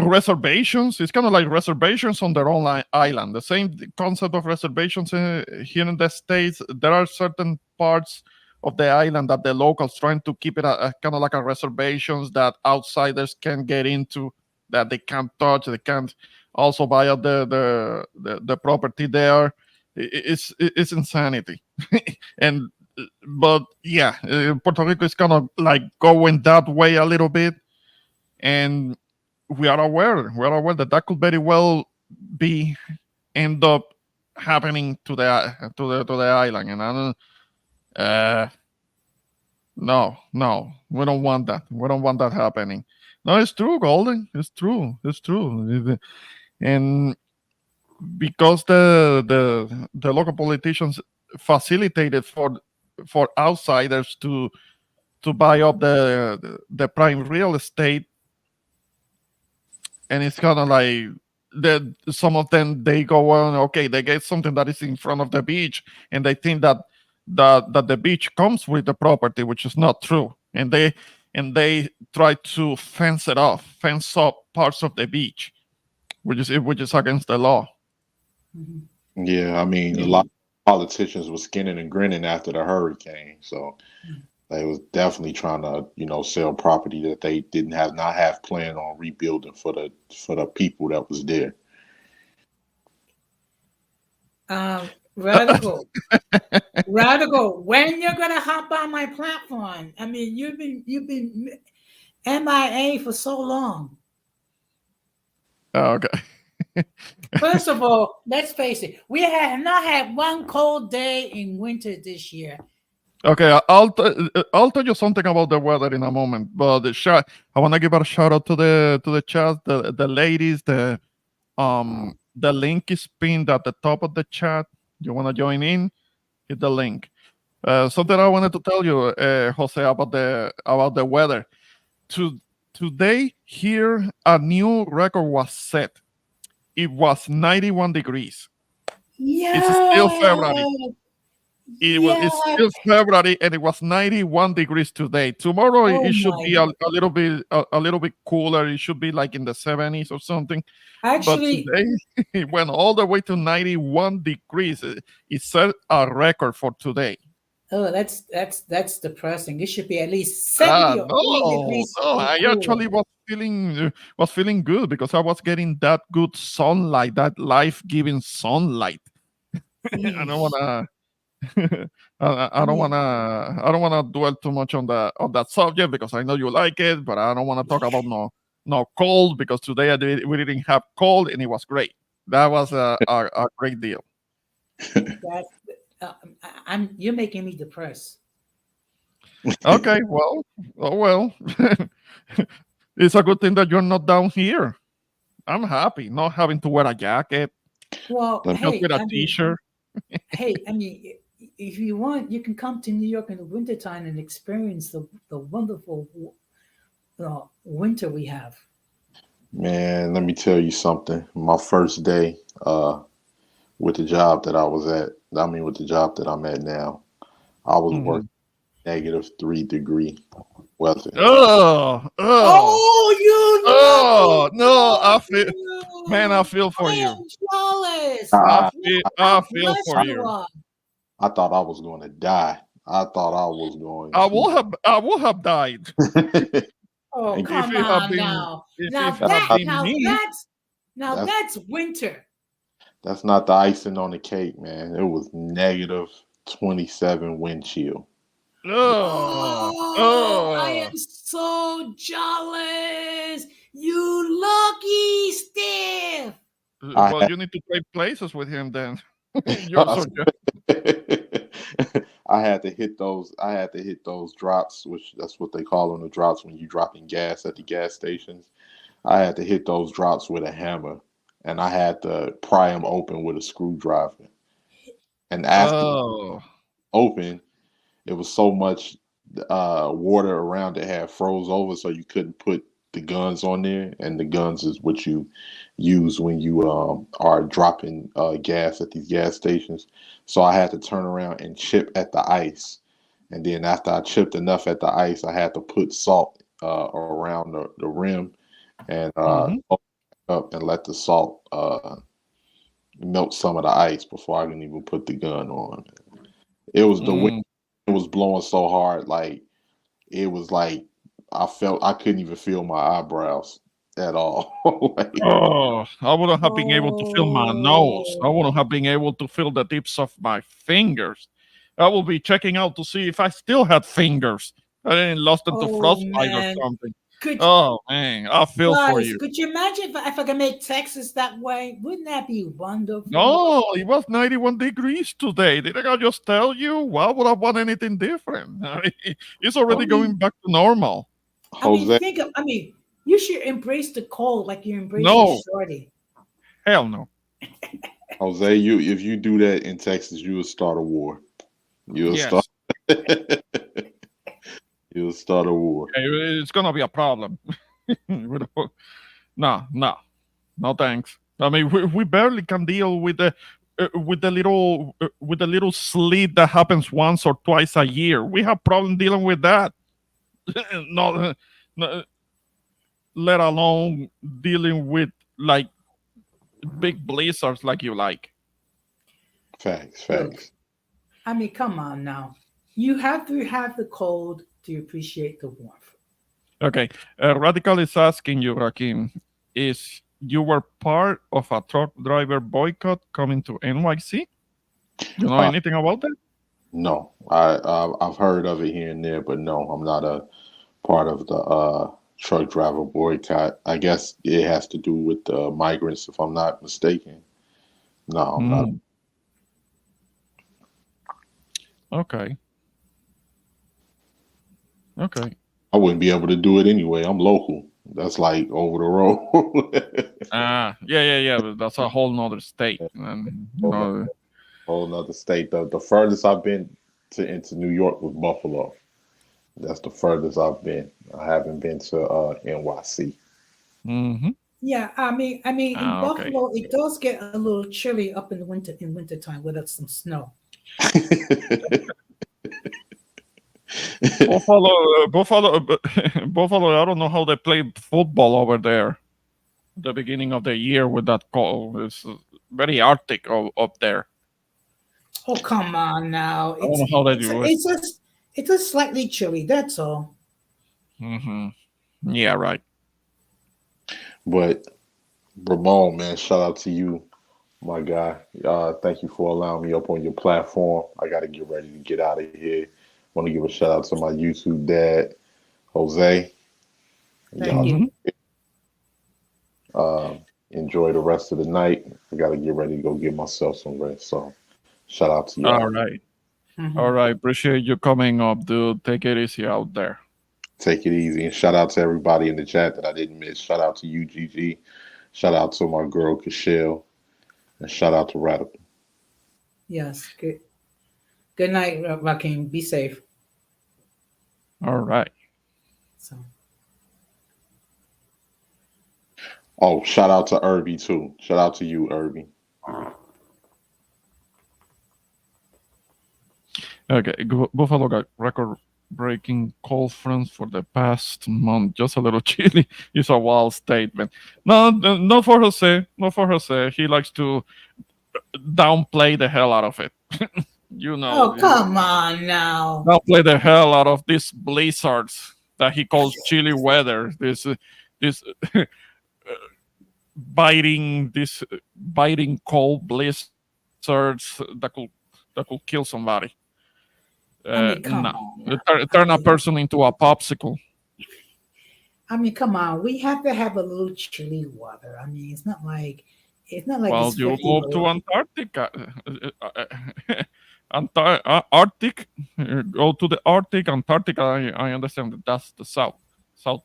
reservations. It's kind of like reservations on their own island. The same concept of reservations here in the States. There are certain parts of the island that the locals trying to keep it a kind of like a reservations that outsiders can get into, that they can't touch, they can't also buy out the property there. It's insanity. But yeah, Puerto Rico is kind of like going that way a little bit, and we are aware that could very well end up happening to the island. And I don't no, we don't want that. We don't want that happening. No, it's true, Golden. It's true. And because the local politicians facilitated for outsiders to buy up the prime real estate, and it's kind of like that some of them, they go on, okay, they get something that is in front of the beach, and they think that the beach comes with the property, which is not true, and they try to fence up parts of the beach, which is against the law. Yeah, I mean, a lot of politicians were skinning and grinning after the hurricane, so they was definitely trying to, sell property that they didn't have planned on rebuilding for the people that was there. Radical, when you're gonna hop on my platform? I mean, you've been MIA for so long. Okay. First of all, let's face it, we have not had one cold day in winter this year. Okay, I'll tell you something about the weather in a moment. But I want to give a shout out to the chat, the ladies. The link is pinned at the top of the chat. You want to join in? Hit the link. Something I wanted to tell you, Jose, about the weather. Today here, a new record was set. It was 91 degrees. It's still February. It's still February, and it was 91 degrees today. Tomorrow Oh it should my be a little bit a little bit cooler. It should be like in the 70s or something. But Actually, today it went all the way to 91 degrees. It set a record for today. oh, that's depressing. It should be at least 70 or 80 No, degrees no. or I cooler. actually was feeling good because I was getting that good sunlight, that life-giving sunlight. I don't Yeesh. wanna. I don't wanna. I don't wanna dwell too much on that subject because I know you like it, but I don't want to talk about no cold because today we didn't have cold and it was great. That was a great deal. That, you're making me depressed. Okay, well, oh well. It's a good thing that you're not down here. I'm happy not having to wear a jacket, Well, just hey, with a I mean, t-shirt. hey, I mean, if you want, you can come to New York in the wintertime and experience the wonderful winter we have. Man, let me tell you something. My first day with the job that I was at, I mean with the job that I'm at now, I was working -3-degree weather. Oh, you Oh lucky no! dog, I feel for I you. am jealous. I, I How feel blessed for you you. are. I thought I was going to die. I thought I was going I would have died to. Oh, And if come it had on been now. if Now it had that been me. that's that's winter. that's not the icing on the cake, man. It was -27 wind chill. I am so jealous. You lucky stiff. I Well, had you need to trade places with him then. You're so I had to hit those. I had to hit those drops, which that's what they call them, the drops when you dropping gas at the gas stations. I had to hit those drops with a hammer, and I had to pry them open with a screwdriver. And after Oh. open, it was so much water around it had froze over, so you couldn't put the guns on there. And the guns is what you use when you are dropping gas at these gas stations. So I had to turn around and chip at the ice. And then after I chipped enough at the ice, I had to put salt around the rim and open up and let the salt melt some of the ice before I can even put the gun on. It was the wind. It was blowing so hard, like it was like I felt I couldn't even feel my eyebrows at all. Like, Oh, I wouldn't have been able to feel my nose. I Oh, wouldn't have been able to feel the tips of my fingers. I will be checking out to see if I still had fingers. I didn't lost them to oh frostbite or man. something. Could Oh man, I feel for guys, you. could you imagine if I could make Texas that way? Wouldn't that be wonderful? No, it was 91 degrees today. Didn't I just tell you? Why would I want anything different? I mean, it's already going back to normal. Jose, you should embrace the cold like you embrace your No, shorty. hell no. Jose, you if you do that in Texas, you will start a war. You'll start. Yes, You'll start a war. it's gonna be a problem. No, no, thanks. I mean, we barely can deal with the little sleet that happens once or twice a year. We have problem dealing with that. not, not, let alone dealing with like big blizzards like you like. Facts. Look, I mean, come on now. You have to have the cold to appreciate the warmth. Okay, Radical is asking you, Rakim, is you were part of a truck driver boycott coming to NYC? You know Uh, anything about that? no, I've heard of it here and there, but no, I'm not a part of Truck driver boycott. I guess it has to do with the migrants, if I'm not mistaken. No, I'm not. Mm, okay. Okay. I wouldn't be able to do it anyway. I'm local. That's like over the road. Yeah. But that's a whole nother state, and Whole nother state. The furthest I've been to into New York was Buffalo. That's the furthest I've been. I haven't been to NYC. hmm Yeah, I mean, in Okay. Buffalo, it does get a little chilly up in the winter in wintertime without some snow. Buffalo. I don't know how they play football over there. The beginning of the year with that cold, it's very arctic up there. Oh, come on now. I don't It's know how they it's do it. it's just it's just slightly chilly. That's all. hmm Yeah, right. But Ramon, man, shout out to you, my guy. Thank you for allowing me up on your platform. I got to get ready to get out of here. Want to give a shout out to my YouTube dad, Jose. Thank Y'all you. hmm uh, enjoy the rest of the night. I got to get ready to go get myself some rest. So shout out to All y'all. right. All Mhm. right. Appreciate you coming up, dude. Take it easy out there. Take it easy. And shout out to everybody in the chat that I didn't miss. Shout out to you, Gigi. Shout out to my girl, Cashel. And shout out to Radical. Yes. Good. Good night, Rakim. Be safe. All right. So. Oh, shout out to Irby, too. Shout out to you, Irby. Okay. Buffalo got record-breaking cold fronts for the past month. Just a little chilly. It's a wild statement. No, not for Jose. Not for Jose. He likes to downplay the hell out of it. you know, Oh, come on now. downplay the hell out of these blizzards that he calls chilly weather. This biting cold blizzards that could kill somebody. I mean, No, come on now. I turn a mean, person into a popsicle. come on. We have to have a little chilly weather. I mean, it's not like Well, it's you 50 move to below. Antarctica, Arctic. Go to the Arctic, Antarctica. I understand that that's the South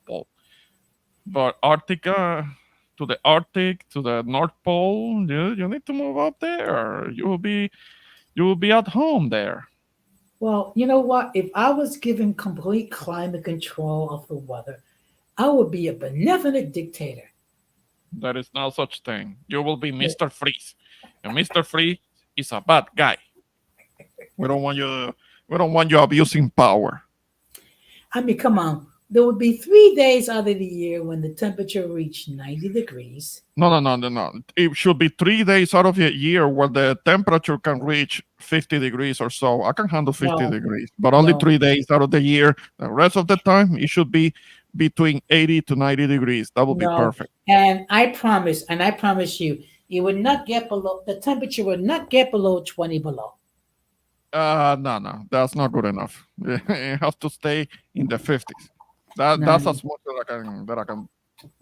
Pole, but Arctica to the Arctic to the North Pole, you need to move up there. You will be at home there. Well, you know what? If I was given complete climate control of the weather, I would be a benevolent dictator. There is no such thing. You will be Mr. Freeze, and Mr. Freeze is a bad guy. We don't want you. We don't want you abusing power. I mean, come on. There would be 3 days out of the year when the temperature reached 90 degrees. No. It should be 3 days out of the year where the temperature can reach 50 degrees or so. I can handle 50 No, degrees, but only no, 3 days out of the year. The rest of the time, it should be between 80 to 90 degrees. That would be no. perfect. And I promise you, the temperature would not get below 20 below. No. That's not good enough. It has to stay in the 50s. No, That's no. as much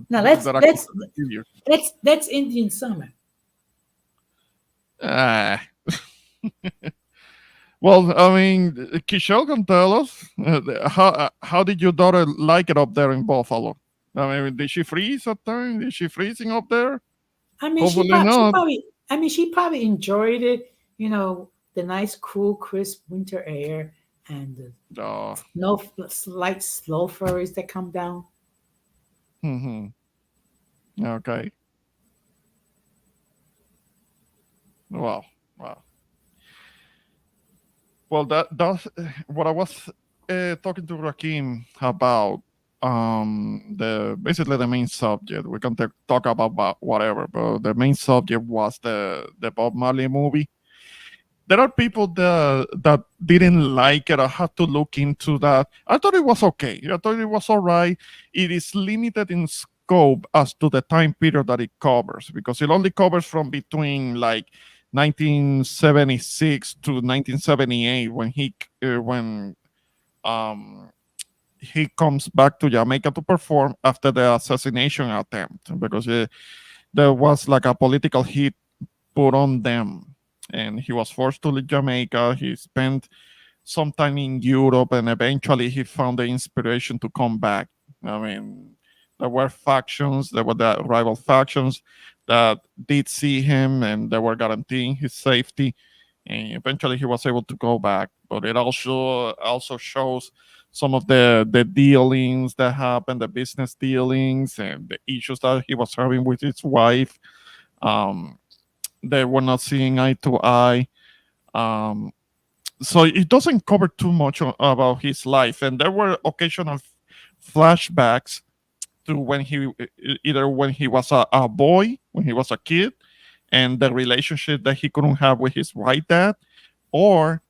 Now let's that I can let's give you. that's Indian summer. Ah. Well, I mean, Kishel can tell us how did your daughter like it up there in Buffalo? I mean, did she freeze at times? Is she freezing up there? I mean, Hopefully not. she probably enjoyed it. The nice, cool, crisp winter air and the Oh, slight slow flurries that come down. hmm Okay. Wow. Well, that's what I was talking to Rakim about. The basically the main subject. We can talk about whatever, but the main subject was the Bob Marley movie. There are people that didn't like it. I had to look into that. I thought it was okay. I thought it was all right. It is limited in scope as to the time period that it covers because it only covers from between like 1976 to 1978 when um he comes back to Jamaica to perform after the assassination attempt because there was like a political hit put on them, and he was forced to leave Jamaica. He spent some time in Europe, and eventually he found the inspiration to come back. I mean, there were factions, there were the rival factions that did see him, and they were guaranteeing his safety. And eventually, he was able to go back. But it also shows some of the dealings that happened, the business dealings, and the issues that he was having with his wife. Um, they were not seeing eye to eye. Um, so it doesn't cover too much about his life, and there were occasional flashbacks to when he either when he was a boy, when he was a kid, and the relationship that he couldn't have with his white dad, or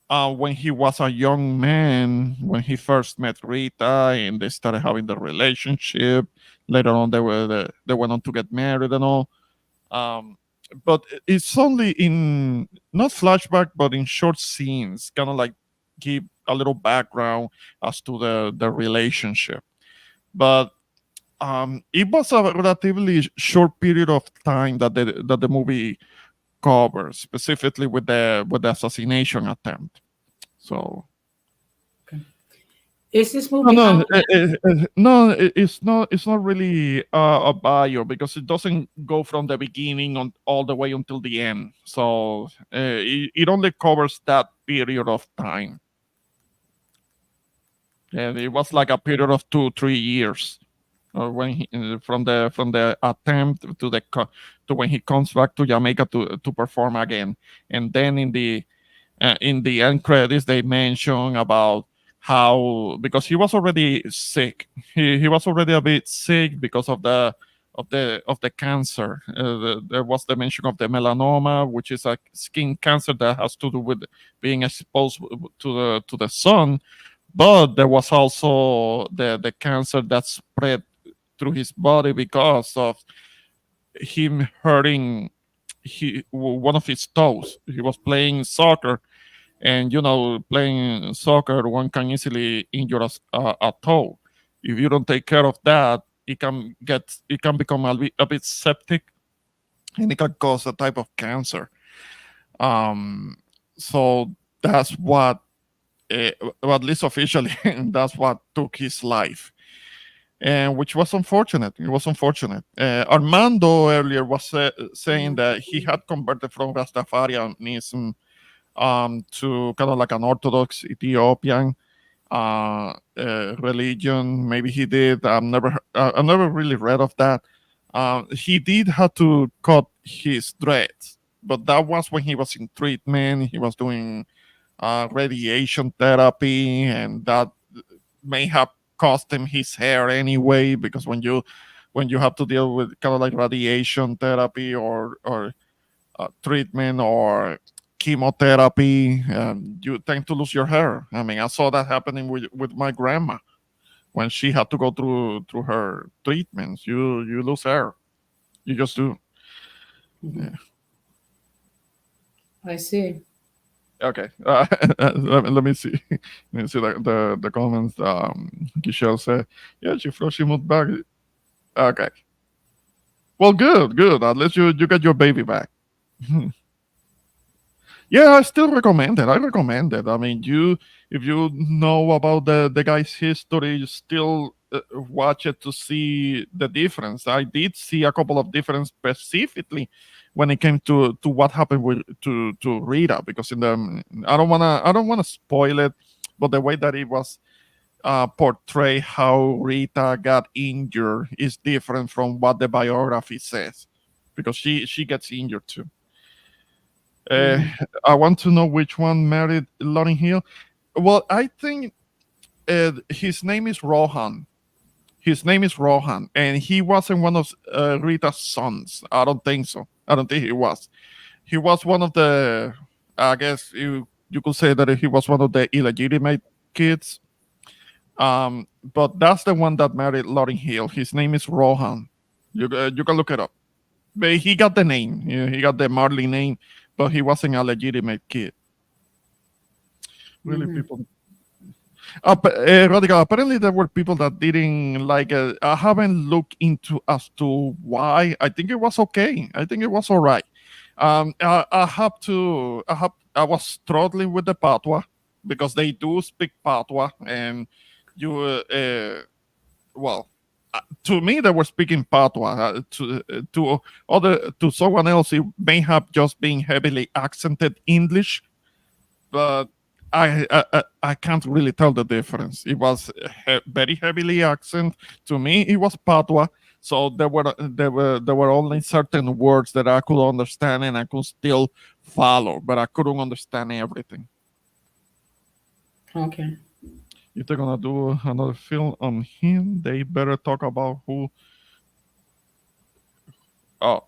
when he was a young man, when he first met Rita, and they started having the relationship. Later on, they went on to get married and all. Um, but it's only in not flashback, but in short scenes, kind of like give a little background as to the relationship. But it was a relatively short period of time that the movie covers, specifically with the assassination attempt. So Is this no, movie no, out? it's not really a bio because it doesn't go from the beginning on all the way until the end. So it only covers that period of time, and it was like a period of 2-3 years. When from the attempt to to when he comes back to Jamaica to perform again, and then in the end credits they mention about how because he was already sick, he was already a bit sick because of the cancer. There was the mention of the melanoma, which is a skin cancer that has to do with being exposed to the sun. But there was also the cancer that spread through his body because of him hurting one of his toes. He was playing soccer, and playing soccer, one can easily injure a toe. If you don't take care of that, it can become a bit septic, and it can cause a type of cancer. Um, so that's what, well, at least officially, that's what took his life, and which was unfortunate. It was unfortunate. Armando earlier was saying that he had converted from Rastafarianism to kind of like an Orthodox Ethiopian religion. Maybe he did. I've never really read of that. He did have to cut his dreads, but that was when he was in treatment. He was doing radiation therapy, and that may have cost him his hair anyway. Because when you have to deal with kind of like radiation therapy or treatment or chemotherapy, you tend to lose your hair. I mean, I saw that happening with my grandma when she had to go through her treatments. You lose hair. You just do. Yeah. I see. Okay. Let me see. Let me see the comments. Giselle said, "Yeah, she moved back." Okay. Well, good. At least you got your baby back. Yeah, I still recommend it. I recommend it. I mean, if you know about the guy's history, you still watch it to see the difference. I did see a couple of difference specifically when it came to what happened to Rita, because I don't wanna spoil it, but the way that it was portray how Rita got injured is different from what the biography says, because she gets injured too. I want to know which one married Lauryn Hill. Well, I think his name is Rohan. His name is Rohan, and he wasn't one of Rita's sons. I don't think so. I don't think he was. He was one of the. I guess you could say that he was one of the illegitimate kids. But that's the one that married Lauryn Hill. His name is Rohan. You can look it up. But he got the name. He got the Marley name, but he wasn't a legitimate kid. Really, people. Radical, apparently there were people that didn't like it. I haven't looked into as to why. I think it was okay. I think it was all right. I was struggling with the patois because they do speak patois, and you, well, to me they were speaking patois. To someone else, it may have just been heavily accented English, but I can't really tell the difference. It was very heavily accent. To me, it was patois. So there were only certain words that I could understand and I could still follow, but I couldn't understand everything. Okay. If they're gonna do another film on him, they better talk about who. Oh,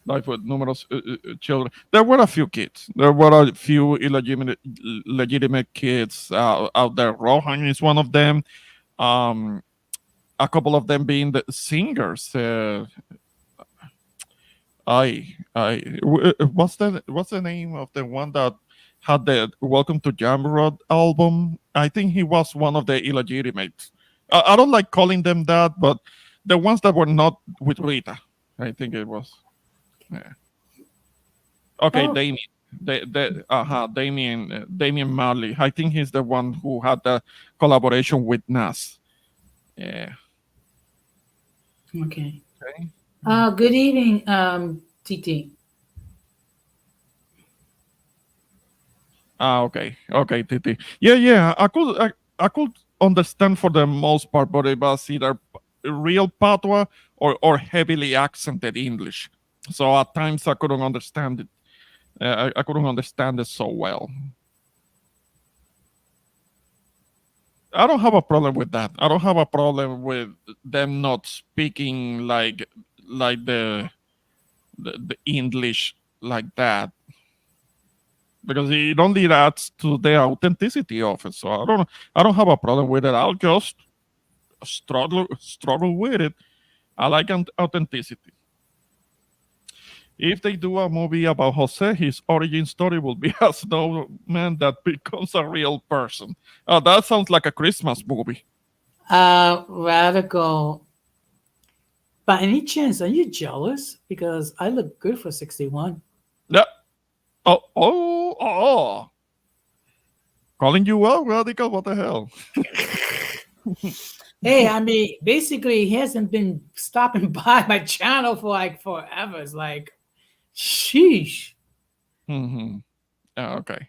life with numerous children. There were a few kids. There were a few legitimate kids out there. Rohan is one of them. Um, a couple of them being the singers. What's the name of the one that had the Welcome to Jamrod album? I think he was one of the illegitimate. I don't like calling them that, but the ones that were not with Rita. I think it was. Yeah. Okay, Oh. Damien. Damien Marley. I think he's the one who had the collaboration with Nas. Yeah. Okay. Okay. Good evening, TT. Okay, Titi. Yeah. I could understand for the most part, but it was either real patois or heavily accented English. So at times I couldn't understand it. I couldn't understand it so well. I don't have a problem with that. I don't have a problem with them not speaking like the English like that, because it only adds to the authenticity of it. So I don't have a problem with it. I'll just struggle with it. I like authenticity. If they do a movie about Jose, his origin story will be a snowman that becomes a real person. That sounds like a Christmas movie. Radical. By any chance, are you jealous? Because I look good for 61. Yeah. Oh. Calling you out, Radical? What the hell? Hey, I mean, basically, he hasn't been stopping by my channel for like forever. It's like, sheesh. Mm-hmm. Okay.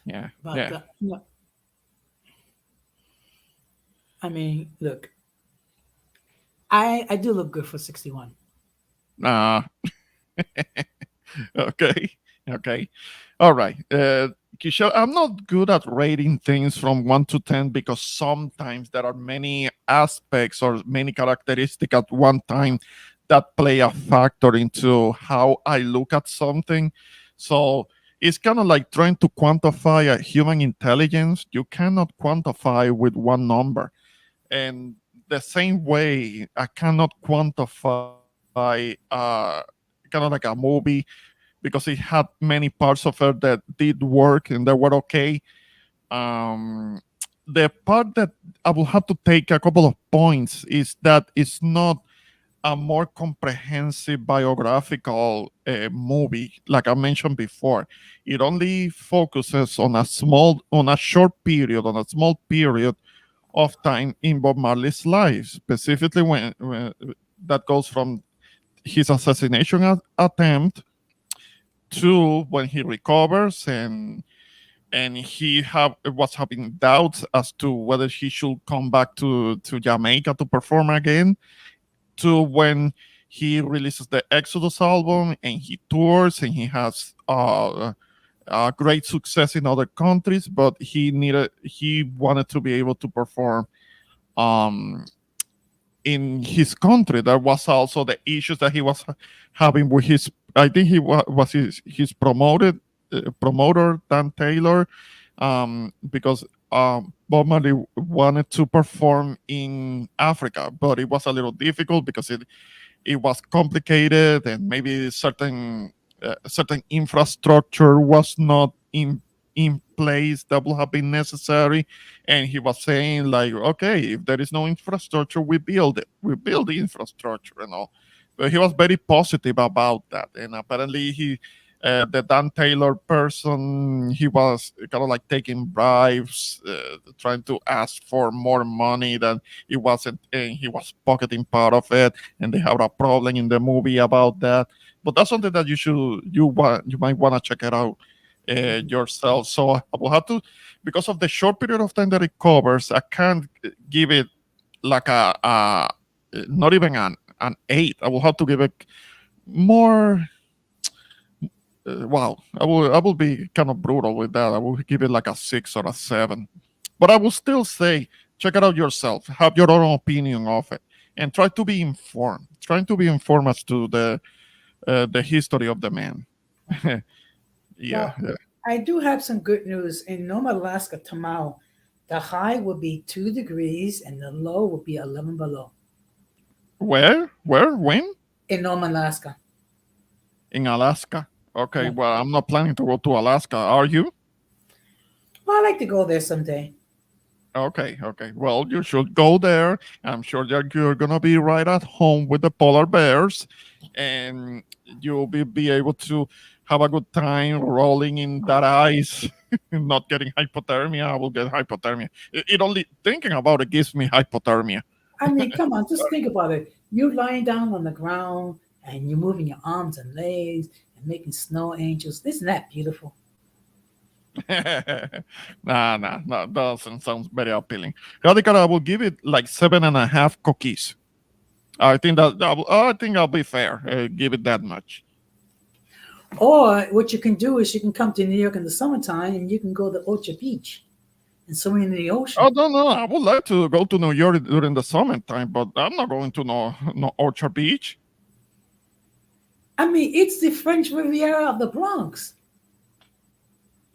Yeah. But Yeah. no, I mean, look, I do look good for 61. Okay. All right. Kishel, I'm not good at rating things from 1 to 10 because sometimes there are many aspects or many characteristics at one time that play a factor into how I look at something. So it's kind of like trying to quantify a human intelligence. You cannot quantify with one number. And the same way, I cannot quantify kind of like a movie because it had many parts of it that did work and that were okay. The part that I will have to take a couple of points is that it's not a more comprehensive biographical movie, like I mentioned before. It only focuses on a small period of time in Bob Marley's life, specifically when that goes from his assassination attempt to when he recovers and he was having doubts as to whether he should come back to Jamaica to perform again, to when he releases the Exodus album and he tours and he has great success in other countries, but he wanted to be able to perform um, in his country. There was also the issues that he was having with his. I think he was his promoter Dan Taylor, because Bob Marley wanted to perform in Africa, but it was a little difficult because it was complicated and maybe certain infrastructure was not in place that would have been necessary. And he was saying like, okay, if there is no infrastructure, we build it. We build the infrastructure and all. But he was very positive about that. And apparently the Dan Taylor person, he was kind of like taking bribes, trying to ask for more money than it wasn't, and he was pocketing part of it. And they have a problem in the movie about that. But that's something that you might want to check it out yourself. So I will have to, because of the short period of time that it covers, I can't give it like a not even an 8. I will have to give it more. Wow, I will be kind of brutal with that. I will give it like a 6 or a 7. But I will still say, check it out yourself. Have your own opinion of it, and try to be informed. Trying to be informed as to the history of the man. Yeah, Now, I do have some good news. In Nome, Alaska, tomorrow, the high will be 2 degrees and the low will be 11 below. Where? When? In Nome, Alaska. In Alaska. Okay, Yeah. well, I'm not planning to go to Alaska. Are you? Well, I like to go there someday. Okay. Well, you should go there. I'm sure that you're gonna be right at home with the polar bears, and you'll be able to have a good time rolling in that ice, not getting hypothermia. I will get hypothermia. It only thinking about it gives me hypothermia. I mean, come on, just think about it. You're lying down on the ground and you're moving your arms and legs and making snow angels. Isn't that beautiful? Nah, doesn't sound very appealing. Radical, I will give it like 7.5 cookies. I think I think I'll be fair. Give it that much. Or what you can do is you can come to New York in the summertime and you can go to Orchard Beach and swim in the ocean. Oh no, I would like to go to New York during the summertime, but I'm not going to no Orchard Beach. I mean, it's the French Riviera of the Bronx.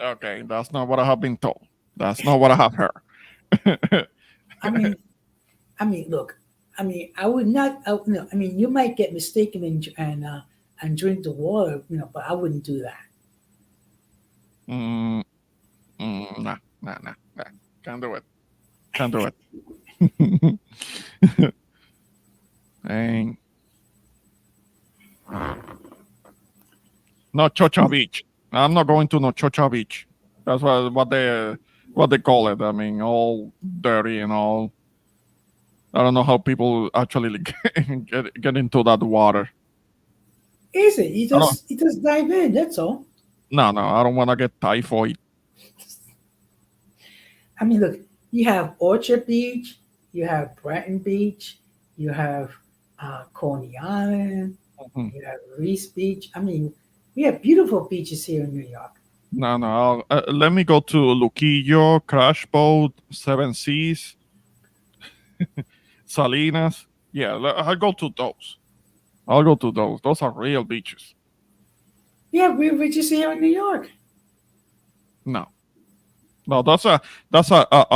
Okay, that's not what I have been told. That's not what I have heard. I mean, look. I mean, I would not. No, I mean, you might get mistaken and drink the water, but I wouldn't do that. Nah. Can't do it. Can't do it. Dang. No Chocha Beach. I'm not going to no Chocha Beach. That's what they call it. I mean, all dirty and all. I don't know how people actually get into that water. Is it? You just dive in. That's all. No, I don't want to get typhoid. I mean, look. You have Orchard Beach. You have Bretton Beach. You have Coney Island. Mhm. You have Reese Beach. I mean, we have beautiful beaches here in New York. No. Let me go to Luquillo, Crash Boat, Seven Seas, Salinas. Yeah, I'll go to those. I'll go to those. Those are real beaches. We have real beaches here in New York. No, that's a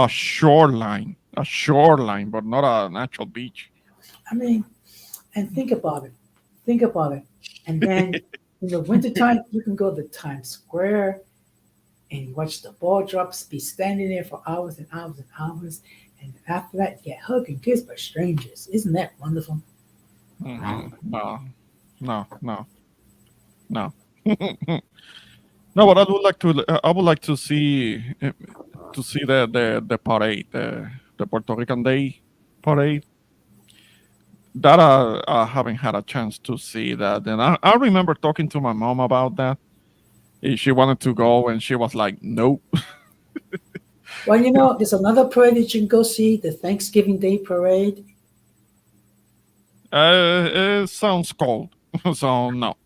shoreline, but not an actual beach. I mean, and think about it. Think about it. And then in the wintertime, you can go to Times Square and watch the ball drops, be standing there for hours and hours and hours. And after that, you get hugged and kissed by strangers. Isn't that wonderful? No. No. No, but I would like to see the parade, the Puerto Rican Day parade. That I haven't had a chance to see that, and I remember talking to my mom about that. She wanted to go, and she was like, "Nope." Well, there's another parade that you can go see, the Thanksgiving Day parade. It sounds cold, so no.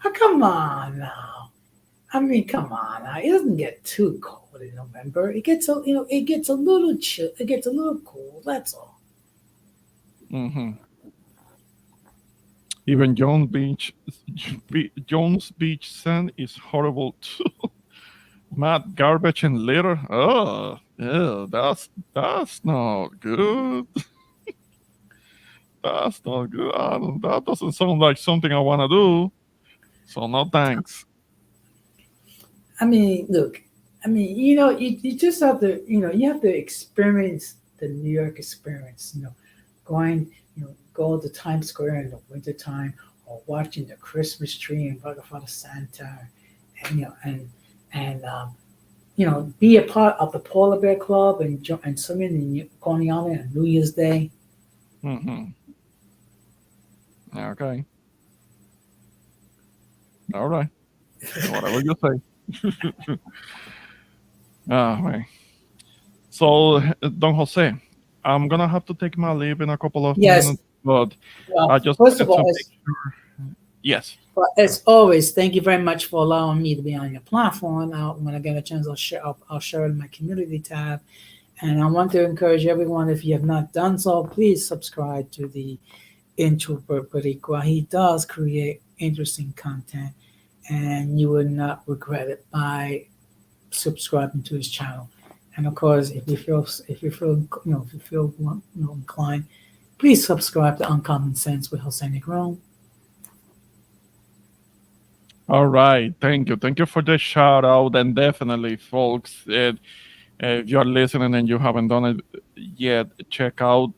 Oh, come on now. I mean, come on now. It doesn't get too cold in November. It gets it gets a little chill. It gets a little cool. That's all. hmm Even Jones Beach sand is horrible too. Mad garbage and litter. Oh, yeah, that's not good. That's not good. That doesn't sound like something I want to do. So no thanks. I mean, look, I mean, you just have to, you have to experience the New York experience, going, go to Times Square in the wintertime or watching the Christmas tree in front of Santa, and, be a part of the Polar Bear Club and swimming in Coney Island on New Year's Day. Mm-hmm. Okay. All right. Whatever you say. Ah, right. So, Don Jose, I'm gonna have to take my leave in a couple of Yes. minutes, but Well, I just first of wanted to all, make sure. Yes. well, as always, thank you very much for allowing me to be on your platform. When I get a chance, I'll share it in my community tab. And I want to encourage everyone, if you have not done so, please subscribe to the Introvert Boricua. He does create interesting content, and you will not regret it by subscribing to his channel. And of course, if you feel inclined, please subscribe to Uncommon Sense with Jose Negron. All right. Thank you. Thank you for the shout out. And definitely, folks, if you're listening and you haven't done it yet, check out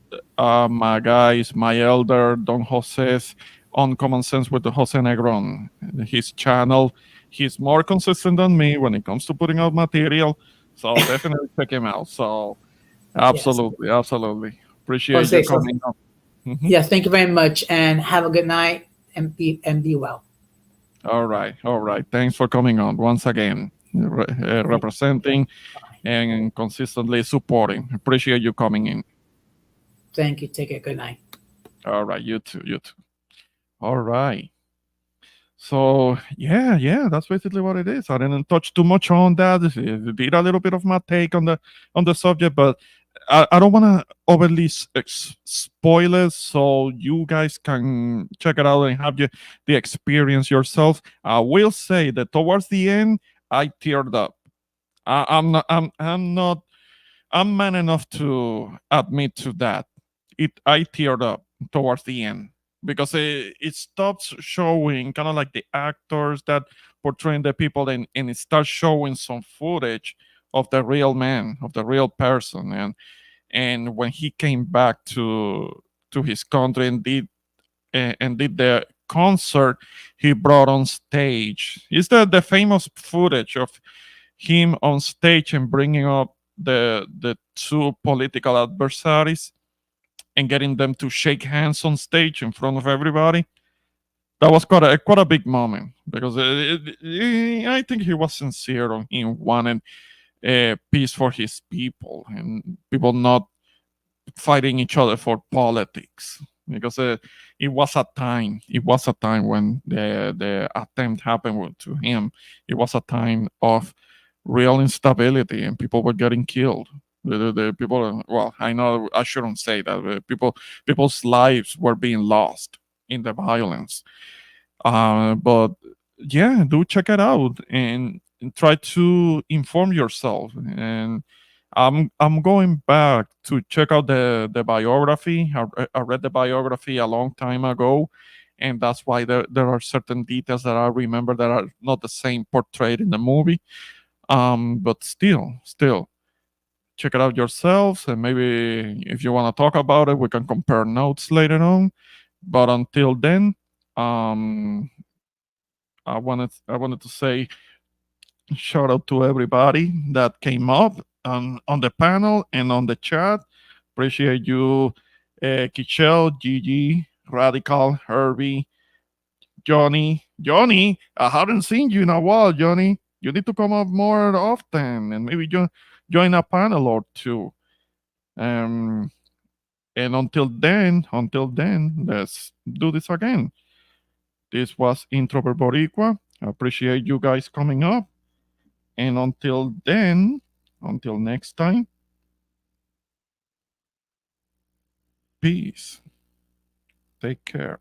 my guys, my elder, Don Jose's on Common Sense with the Jose Negron. His channel, he's more consistent than me when it comes to putting out material. So definitely check him out. So Yes. absolutely, absolutely. Appreciate you Jose, so coming up. Mhm. yes, thank you very much, and have a good night, and be well. All right, all right. Thanks for coming on once again, representing and consistently supporting. Appreciate you coming in. Thank you. Take care. Good night. All right, you too, you too. All right. So yeah, that's basically what it is. I didn't touch too much on that. Did a little bit of my take on the subject, but I don't want to overly spoil it, so you guys can check it out and have the experience yourself. I will say that towards the end, I teared up. I'm not I'm man enough to admit to that. I teared up towards the end because it stops showing kind of like the actors that portraying the people, and it starts showing some footage of the real man, of the real person, and when he came back to his country and did the concert he brought on stage. Is the famous footage of him on stage and bringing up the two political adversaries and getting them to shake hands on stage in front of everybody. That was quite a big moment because I think he was sincere on him wanting peace for his people and people not fighting each other for politics, because it was a time when the attempt happened to him. It was a time of real instability and people were getting killed. The people, well, I know I shouldn't say that, but people's lives were being lost in the violence. But yeah, do check it out and try to inform yourself. And I'm going back to check out the biography. I read the biography a long time ago, and that's why there are certain details that I remember that are not the same portrayed in the movie. But still, check it out yourselves, and maybe if you want to talk about it, we can compare notes later on. But until then, um, I wanted to say shout out to everybody that came up on the panel and on the chat. Appreciate you, Kichel, Gigi, Radical, Herbie, Johnny. Johnny, I haven't seen you in a while, Johnny. You need to come up more often and maybe join a panel or two. Um, and until then, let's do this again. This was Introvert Boricua. I appreciate you guys coming up. And until then, until next time, peace. Take care.